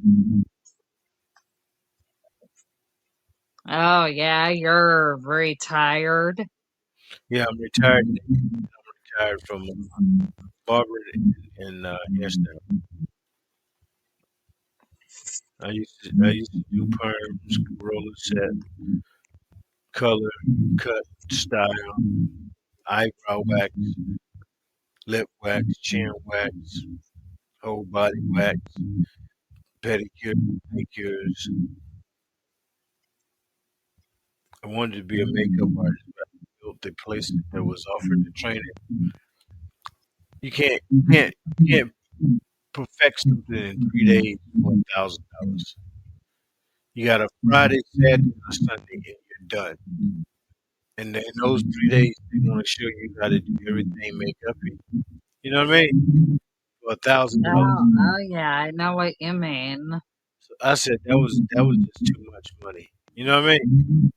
Oh, yeah, you're retired. Yeah, I'm retired. Retired from barber in hairstyle. I used to do perms, roller set, color, cut, style, eyebrow wax, lip wax, chin wax, whole body wax, pedicure, manicures. I wanted to be a makeup artist, but I built the place that was offered the training. You can't perfect something in 3 days for $1,000. You got a Friday, Saturday, or Sunday, and you're done. And in those 3 days, they want to show you how to do everything makeup. You know what I mean? For $1,000. Oh, yeah, I know what you mean. So I said that was just too much money. You know what I mean?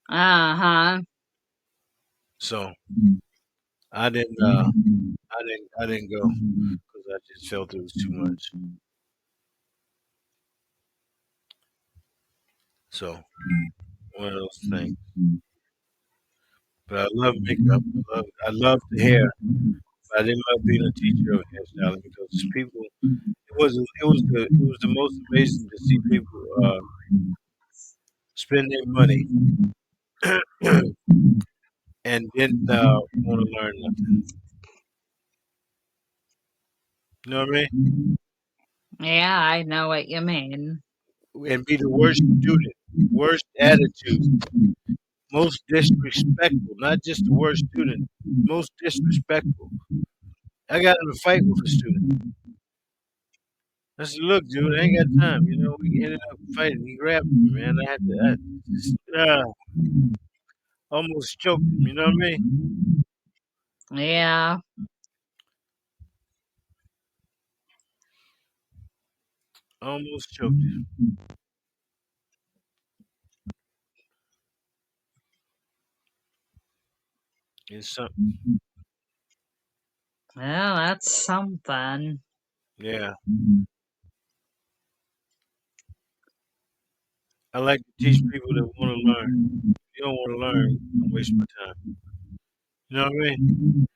Uh-huh. So I didn't go because I just felt it was too much. So one of those things. But I love makeup. I love the hair. But I didn't love being a teacher of hairstyling because people. It was the most amazing to see people spend their money and didn't want to learn nothing. You know what I mean? Yeah, I know what you mean. And be the worst student, worst attitude, most disrespectful. Not just the worst student, most disrespectful. I got in a fight with a student. I said, "Look, dude, I ain't got time." You know, we ended up fighting. He grabbed me, man. I just almost choked him. You know what I mean? Yeah. Almost choked him. It's something. Well, that's something. Yeah, I like to teach people that want to learn. If you don't want to learn, don't waste my time. You know what I mean?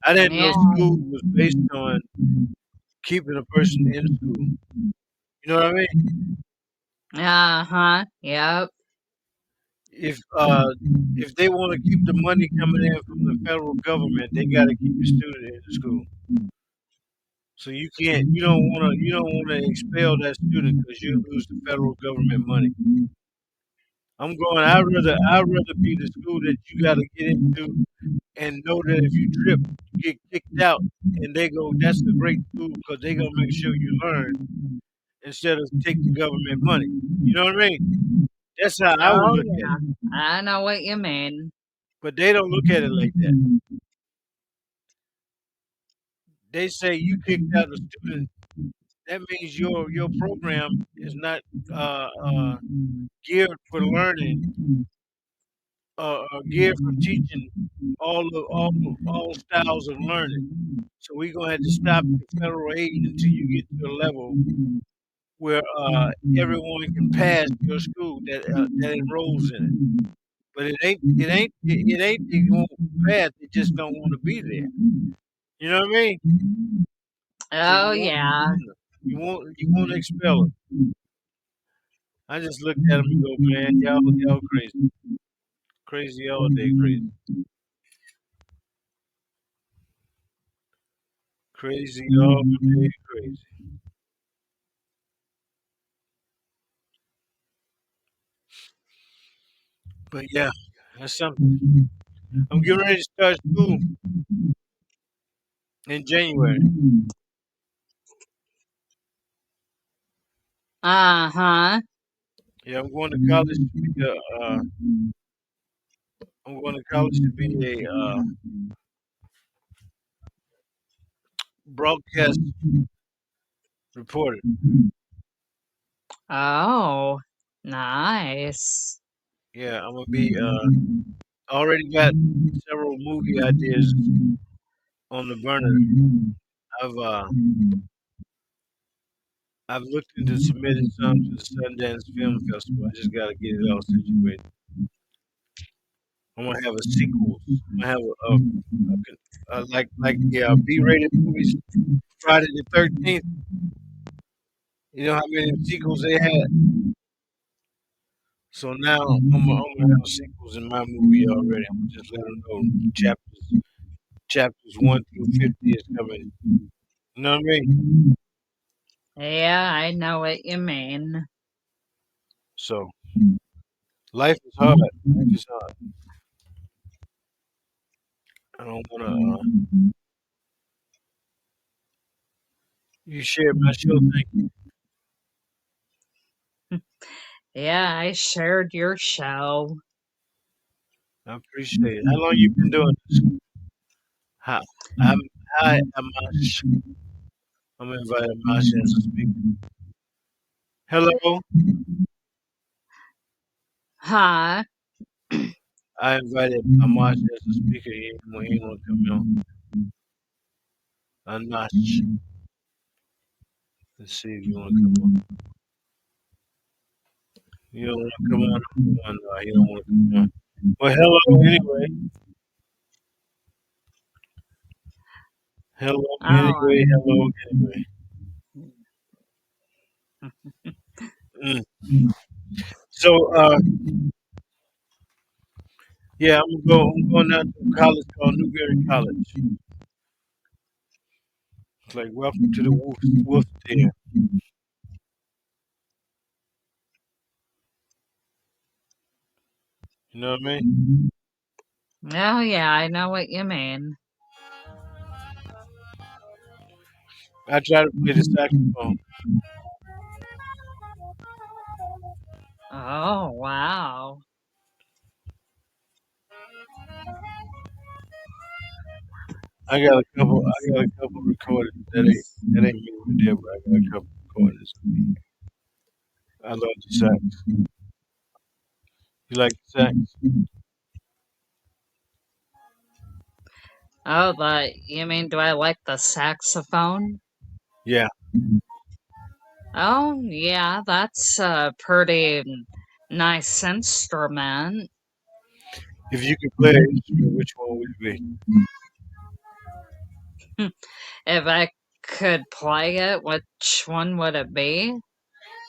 I didn't know Yeah. school was based on keeping a person in school. You know what I mean? Uh-huh. Yep. If they want to keep the money coming in from the federal government, they got to keep the student in the school. So you don't want to expel that student because you lose the federal government money. I'd rather be the school that you got to get into and know that if you trip, you get kicked out, and they go, that's a great school because they gonna make sure you learn instead of take the government money. You know what I mean? That's how I would Oh, look at it. yeah. I know what you mean. But they don't look at it like that. They say you kicked out a student, that means your program is not geared for learning, geared for teaching all styles of learning. So we're gonna have to stop the federal aid until you get to a level where everyone can pass your school that enrolls in it. But it ain't they won't pass. They just don't want to be there. You know what I mean? So Oh, yeah. you won't expel them. I just looked at them and go, man, y'all crazy all day, crazy all day, crazy. But yeah, that's something. I'm getting ready to start school in January. Uh-huh. Yeah, I'm going to college to be I'm going to college to be a broadcast reporter. Oh, nice. Yeah, I'm gonna be. I already got several movie ideas on the burner. I've uh, I've looked into submitting some to the Sundance Film Festival. I just gotta get it all situated. I'm gonna have a sequel. I'm gonna have like the B-rated movies, Friday the 13th. You know how many sequels they had. So now I'm gonna have sequels in my movie already. I'm gonna just let them know chapters 1 through 50 is coming. You know what I mean? Yeah, I know what you mean. So life is hard. Life is hard. I don't wanna. You shared my show. Thank you. Yeah, I shared your show. I appreciate it. How long you been doing this? Hi, I'm hi, Amash. I'm inviting Amash as a speaker. Hello. Huh? I invited Amash as a speaker. He ain't wanna come on. Amash. Let's see if you wanna come on. You don't wanna come on. Come on. No, you don't wanna come on. Well, hello anyway. Hello Oh, anyway. Hello anyway. Mm. So yeah, I'm going out to a college called Newberry College. It's like welcome to the Wolf Den. You know what I mean? oh yeah, I know what you mean. I try to play the saxophone. Oh, wow. I got a couple recordings that ain't me right there, but I got a couple recordings. I love the sax. You like the sax? Oh, you mean, do I like the saxophone? Yeah. Oh, yeah, that's a pretty nice instrument. If you could play an instrument, which one would it be? If I could play it, which one would it be?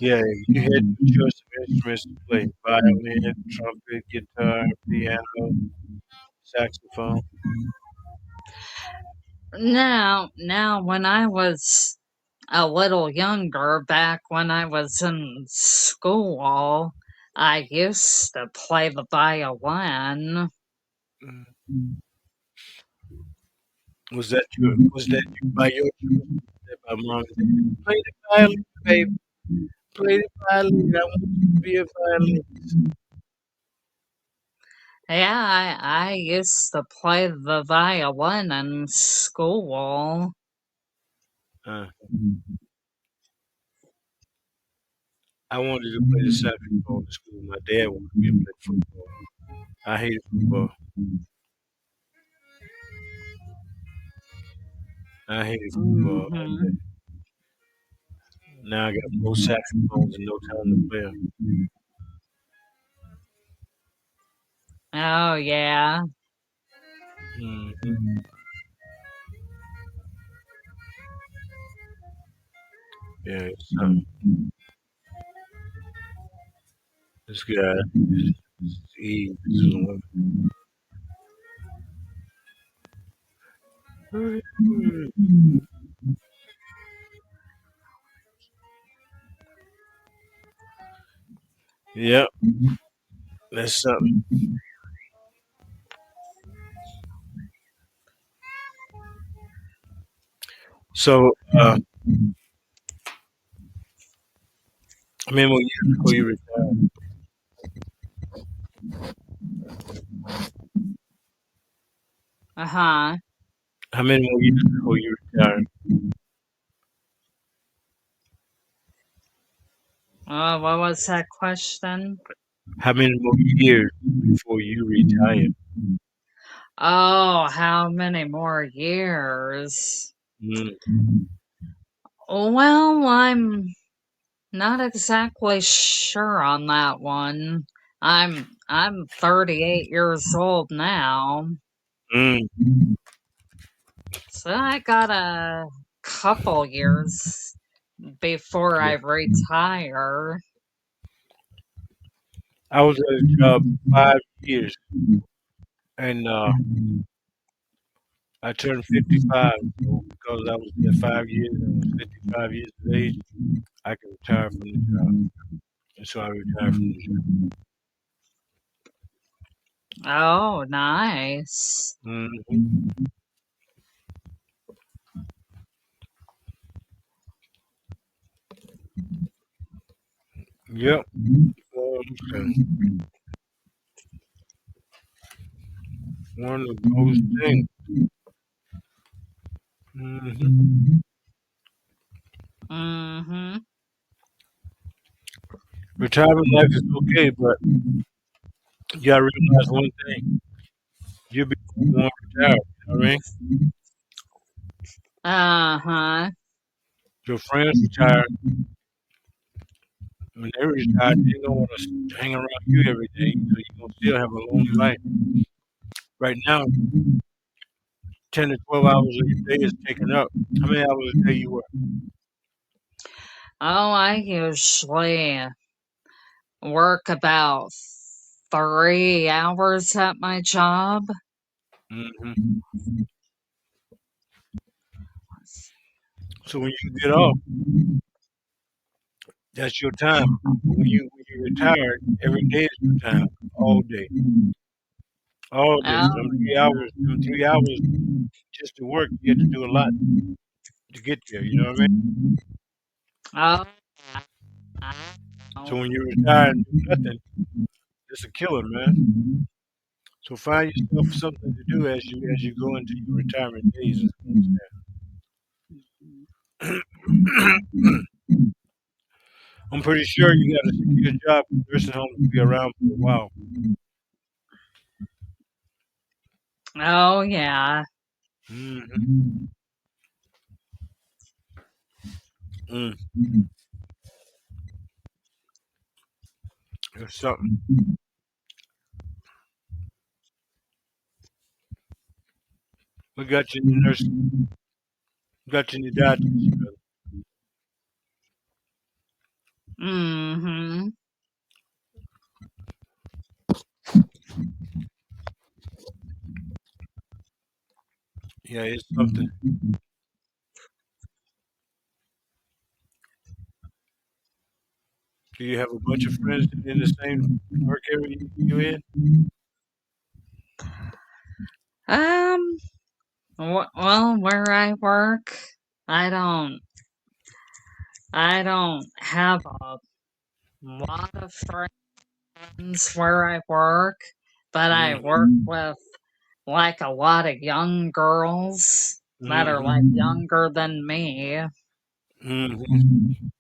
Yeah, if you had your choice of instruments to play: violin, trumpet, guitar, piano, saxophone. Now, when I was a little younger, back when I was in school, I used to play the violin. Mm. Was that you by your choice? Was that by mom and dad? Play the violin, baby. Play the violin. I want you to be a violinist. Yeah, I used to play the violin in school. Uh, I wanted to play the saxophone in school. My dad wanted me to play football. I hated football. I hated football. Hmm. Now I got both saxophones and no time to play 'em. Oh, yeah. Mhm. Yeah, it's something. This guy, this is Eve. This is a woman. Yep, that's something. So, how many more years before you retire? Uh-huh. How many more years before you retire? What was that question? How many more years before you retire? Oh, how many more years? Mm, Well, I'm not exactly sure on that one. I'm 38 years old now, mm, so I got a couple years before I yeah. retire. I was at a job 5 years, and I turned 55. So because I was there 5 years and was 55 years of age, I can retire from the job, and so I retired from the Oh, nice. job. Hmm. Yep. Okay. One of those things. Hmm. Mm-hmm. Retirement life is okay, but you gotta realize one thing: you'll be the one retired. You know what I mean? Uh-huh. Your friends retire. When they retire, they don't want to hang around you every day, so you're gonna still have a lonely life. Right now, 10 to 12 hours of your day is taken up. How many hours a day you work? Oh, I usually work about 3 hours at my job. Hmm. So when you get off, that's your time. But when you retire, every day is your time, all day, all day. So them Oh, 3 hours, just to work, you have to do a lot to get there. You know what I mean? oh, So oh. when you retire and do nothing, it's a killer, man. So find yourself something to do as you go into your retirement days. Is what I'm saying. I'm pretty sure you got a secure job. Nursing homes will be around for a while. Oh, yeah. Hmm. Mm. There's something. We got you in the nursing. Got you in the dietitian, brother. Mm-hmm. Yeah, it's something. Do you have a bunch of friends in the same work area you in? Um, well, where I work, I don't, I don't have a lot of friends where I work, but I work with like a lot of young girls that are like younger than me. Mm-hmm.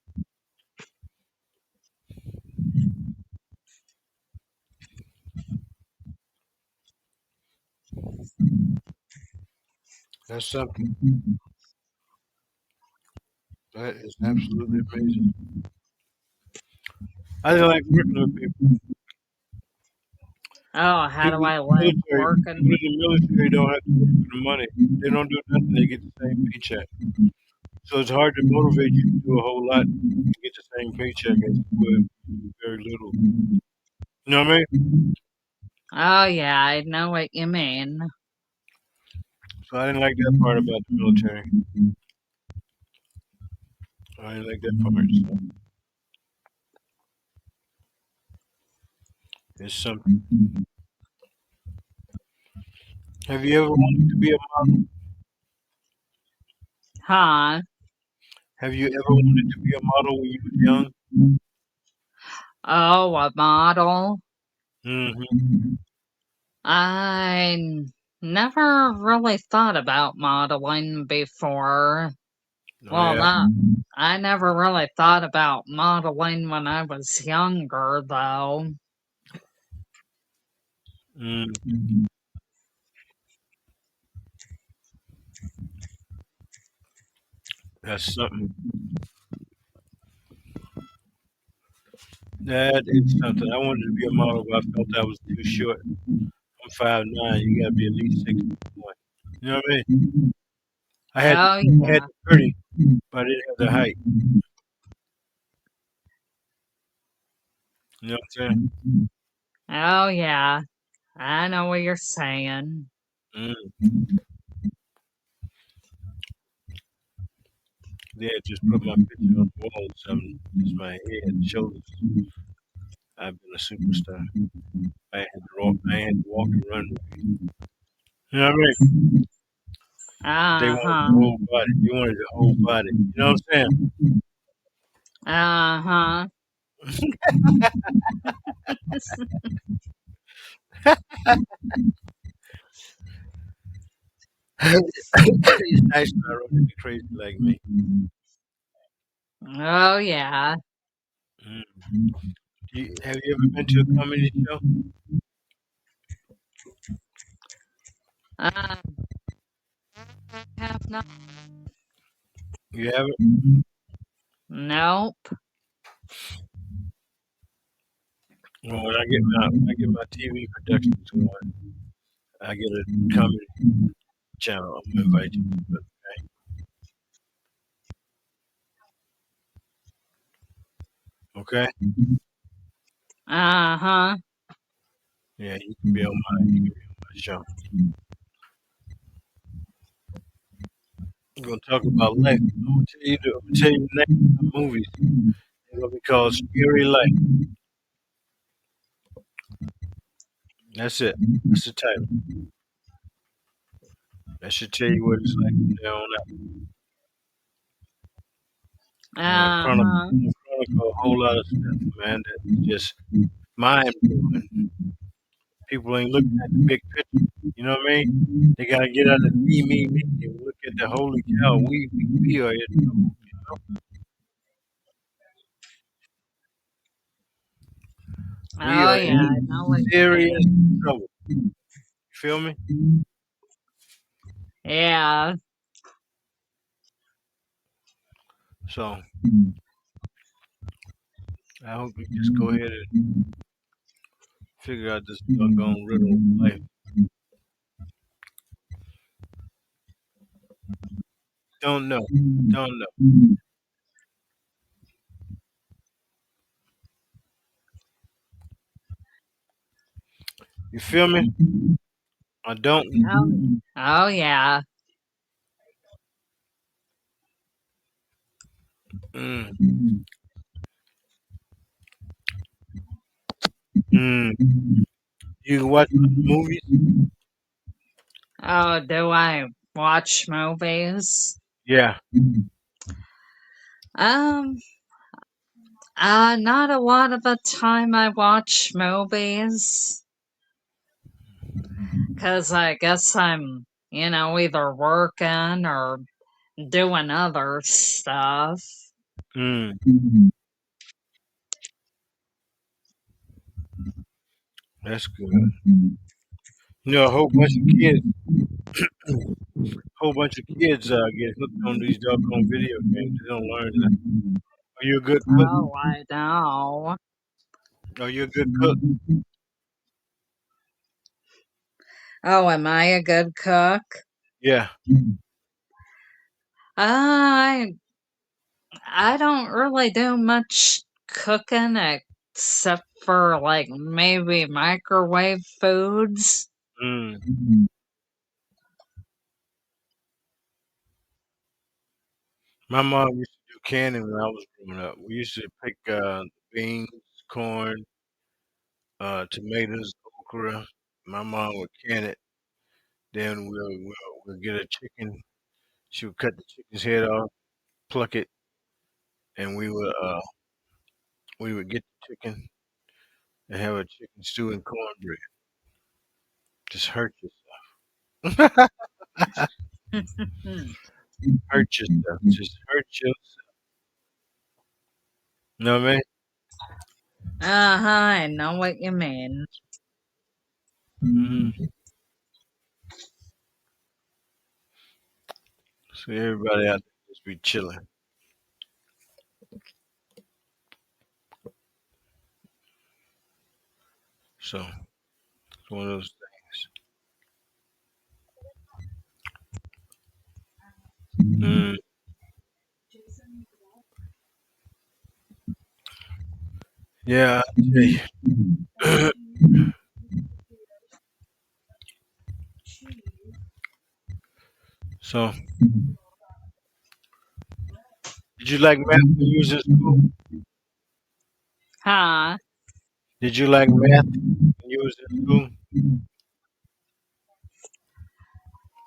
That's something. That is absolutely amazing. I like working with people. Oh, how do People in I the like military, working people with? in the military don't have to work for the money. They don't do nothing. They get the same paycheck. So it's hard to motivate you to do a whole lot to get the same paycheck as you would very little. You know what I mean? Oh, yeah, I know what you mean. So I didn't like that part about the military. I didn't like that part. So it's something. Have you ever wanted to be a model? Huh? Have you ever wanted to be a model when you was young? Oh, a model? Mm-hmm. I never really thought about modeling before. Oh Well, yeah. not. I never really thought about modeling when I was younger, though. Mm. That's something. That is something. I wanted to be a model, but I felt I was too short. I'm 5'9". You gotta be at least 6'1". You know what I mean? Oh, I had yeah. the pretty, but I didn't have the height. You know what I'm saying? Oh, yeah. I know what you're saying. Mm. They had just put my picture on the wall or something. Just my head, shoulders. I've been a superstar. I had to walk and run. You know what I mean? They wanted Uh-huh. the whole body. They wanted the whole body. You know what I'm Uh-huh. saying? It's nice not running be crazy like me. Oh, yeah. Mm. Have you ever been to a comedy show? Uh, have not. You haven't? Nope. Well, when I get my TV productions going, I get a comedy channel. I'm gonna invite you to it. Okay? Uh-huh. Yeah, you can be on my show. We're gonna talk about life. I'm gonna tell you the name of the movies. They're gonna be called Scary Life. That's it. That's the title. That should tell you what it's like from there on out. I'm gonna Uh-huh. chronicle a whole lot of stuff, man. That's just mind blowing. People ain't looking at the big picture. You know what I mean? They gotta get out of the me, and look at the holy cow. We are in trouble. We Oh, are yeah, I in know what you serious mean. trouble. You feel me? Yeah. So I hope you just go ahead and figure out this doggone riddle of life. Don't know. Don't know. You feel me? I don't know. Oh, oh, yeah. Mm. Mm. You can watch movies? Oh, do I watch movies? Yeah. Um, not a lot of the time I watch movies. 'Cause I guess I'm, either working or doing other stuff. Mm. That's good. You know, a whole bunch of kids get hooked on these doggone video games. They don't learn that. Are you a good cook? Oh, I know. Are you a good cook? Oh, am I a good cook? Yeah. I I don't really do much cooking except for like maybe microwave foods. Mm. My mom used to do canning when I was growing up. We used to pick beans, corn, tomatoes, okra. My mom would can it. Then we'll get a chicken. She would cut the chicken's head off, pluck it, and we would get the chicken and have a chicken stew and cornbread. Just hurt yourself. Hmm. Hurt yourself. Just hurt yourself. You know what I mean? Uh-huh, I know what you mean. Hmm. So everybody out there just be chilling. So it's one of those things. Mm, yeah, I tell you. So did you like math when you was in school? Huh? Did you like math when you was in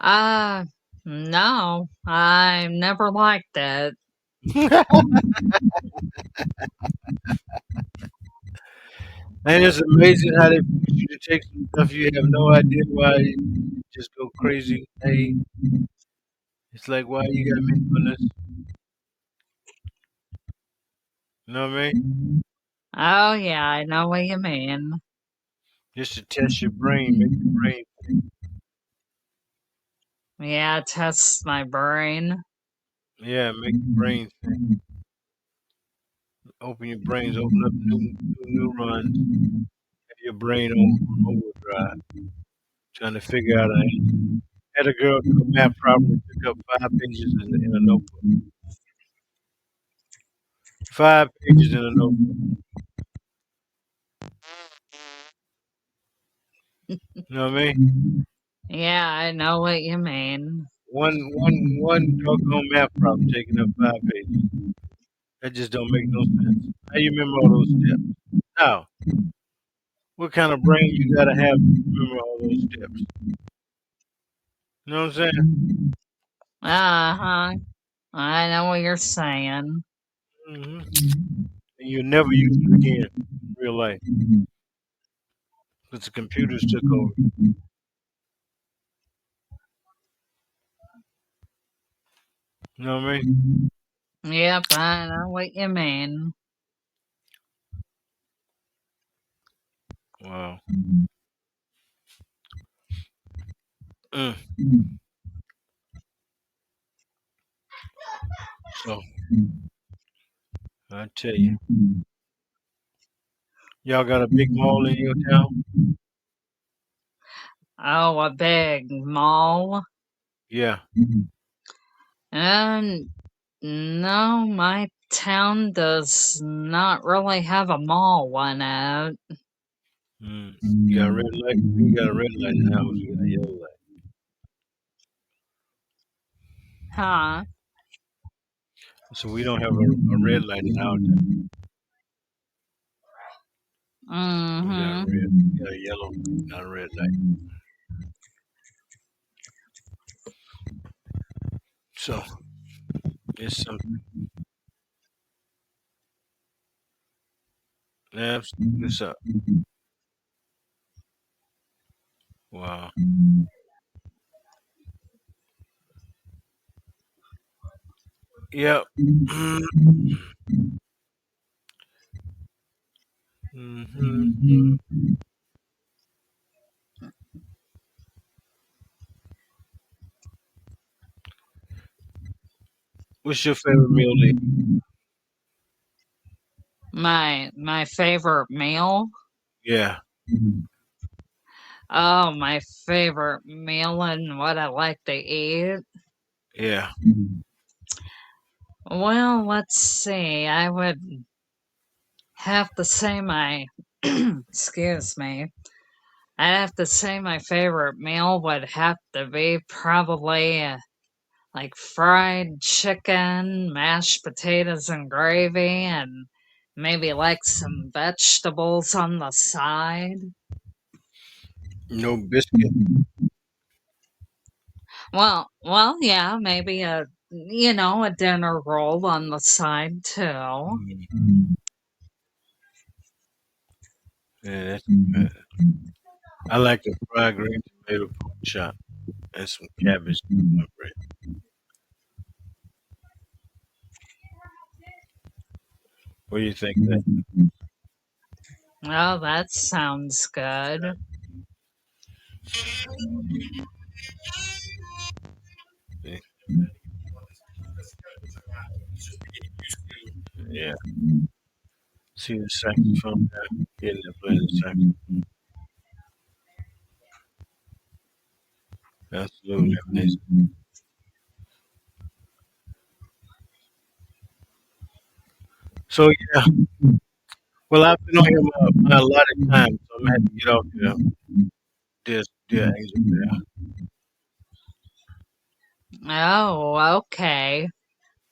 Uh, no, I never liked it. school? And it's amazing how they force you to take some stuff you have no idea why you just go crazy. Hey, it's like why you got me doing this? You know what I mean? Oh, yeah, I know what you mean. Just to test your brain, make your brain think. Yeah, it tests my brain. Yeah, make your brain think. Open your brains, open up new neurons. Have your brain on overdrive, trying to figure out an answer. Had a girl do a math problem that took up 5 pages in a notebook. 5 pages in a notebook. You know what I mean? Yeah, I know what you mean. One doggone math problem taking up 5 pages. That just don't make no sense. How you remember all those steps? Now, what kind of brain you gotta have to remember all those steps? You know what I'm saying? Uh-huh. I know what you're saying. Hmm. And you never use it again in real life because the computers took over. You know what I mean? Yep, I know what you mean. Wow. Mm. So I tell you, y'all got a big mall in your town? Oh, a big mall? Yeah. And no, my town does not really have a mall in it. Mm. You got a red light? You got a red light in the house. You got a yellow light. Huh? So we don't have a red light in our town. We got Mm-hmm. red. We got a yellow, not a red light. So it's something. What's up? Wow. Yep. Mm-hmm. What's your favorite meal, Lee? My favorite meal? Yeah. Oh, my favorite meal and what I like to eat? Yeah. Well, let's see. I would have to say my excuse me. I'd have to say my favorite meal would have to be probably like fried chicken, mashed potatoes and gravy, and maybe like some vegetables on the side. No biscuit. Well, yeah, maybe a dinner roll on the side too. Mm. Yeah, that's good. I like a fried green tomato pork chop and some cabbage on my bread. What do you think of that? Oh, that sounds good. Yeah. Yeah. See the saxophone there? Getting to play the saxophone. Absolutely amazing. So yeah, well I've been on here my allotted time, so I'm gonna have to get off here. Dear Angel Bear. Oh, okay.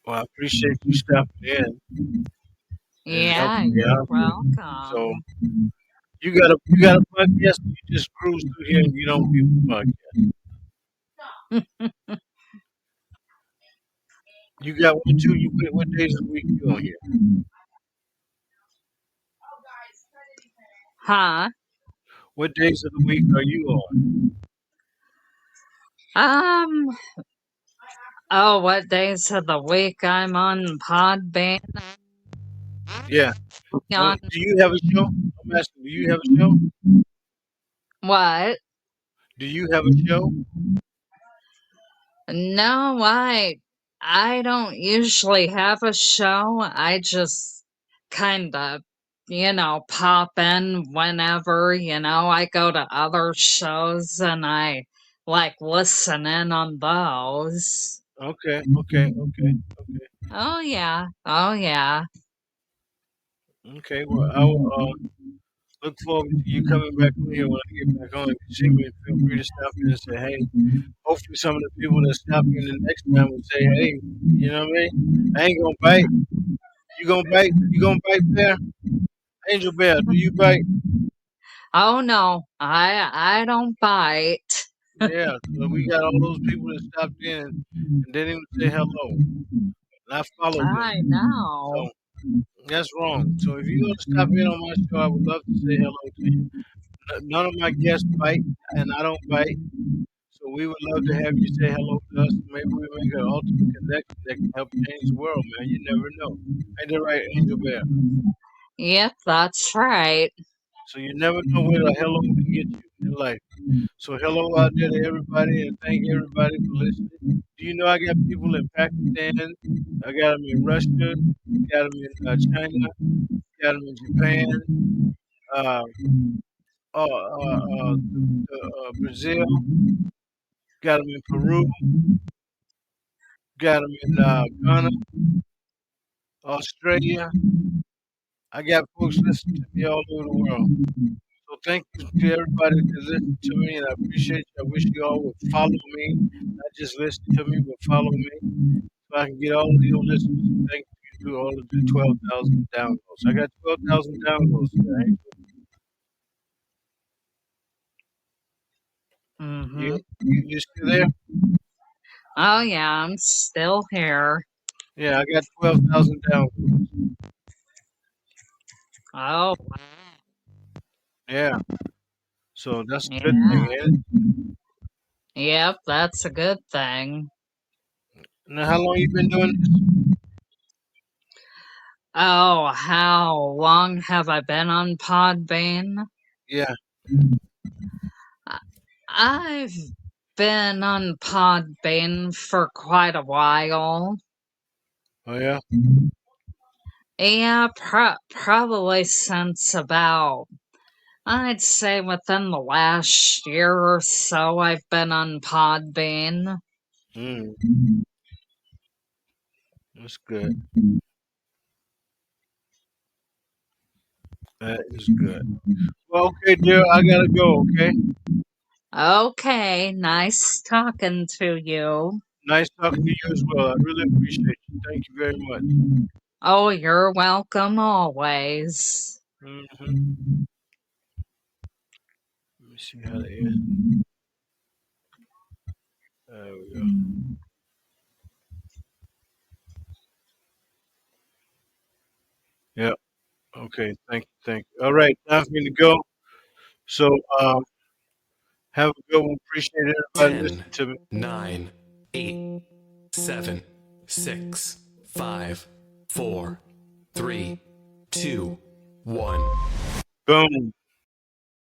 Well, I appreciate you stopping in and Yeah, helping me you're out. So welcome. you got a podcast, or you just cruise through here and you don't do the podcast. You got one too. What days of the week you on here? Huh? What days of the week are you on? Um, oh, what days of the week I'm on Podbean? Yeah. On Do you have a show? I'm asking. Do you have a show? what? Do you have a show? No, I don't usually have a show. I just kind of, pop in whenever, I go to other shows and I like listen in on those. Okay. Okay. Okay. Okay. Oh yeah. Oh yeah. Okay. Well, I will look forward to you coming back on here when I get back on. If you see me, feel free to stop in and say hey. Hopefully, some of the people that stop in the next time will say hey. You know what I mean? I ain't gonna bite. You gonna bite? You gonna bite, Bear? Angel Bear, do you bite? Oh no. I don't bite. Yeah. So we got all those people that stopped in and didn't even say hello. And I followed I them. know. So that's wrong. So if you're gonna stop in on my show, I would love to say hello to you. None of my guests bite, and I don't bite. So we would love to have you say hello to us. Maybe we make an ultimate connection that can help change the world, man. You never know. Ain't that right, Angel Bear? Yep, that's right. So you never know where the hello can get you in life. So hello out there to everybody, and thank everybody for listening. Do you know I got people in Pakistan? I got them in Russia, got them in China, got them in Japan, uh, Brazil, got them in Peru, got them in Ghana, Australia. I got folks listening to me all over the world. So thank you to everybody that listened to me, and I appreciate you. I wish you all would follow me, not just listen to me, but follow me, so I can get all of your listeners. And thank you to all of the 12,000 downloads. I got 12,000 downloads today. Mm-hmm. You still there? Oh yeah, I'm still here. Yeah, I got 12,000 downloads. Oh Yeah, so that's a good yeah. thing, ain't it? Yep, that's a good thing. Now, how long you been doing this? Oh, how long have I been on Podbean? Yeah. I- I've been on Podbean for quite a while. Oh yeah. Yeah, probably since about, I'd say within the last year or so, I've been on Podbean. Mm, that's good. That is good. Well, okay, dear, I gotta go. Okay. Okay, nice talking to you. Nice talking to you as well. I really appreciate you. Thank you very much. Oh, you're welcome always. Hmm. Let me see how to end. There we go. Yeah. Okay. Thank you. Thank you. All right. Time for me to go. So, have a good one. Appreciate everybody 10, listening to me. 9, 8, 7, 6, 5, 4, 3, 2, 1. Boom.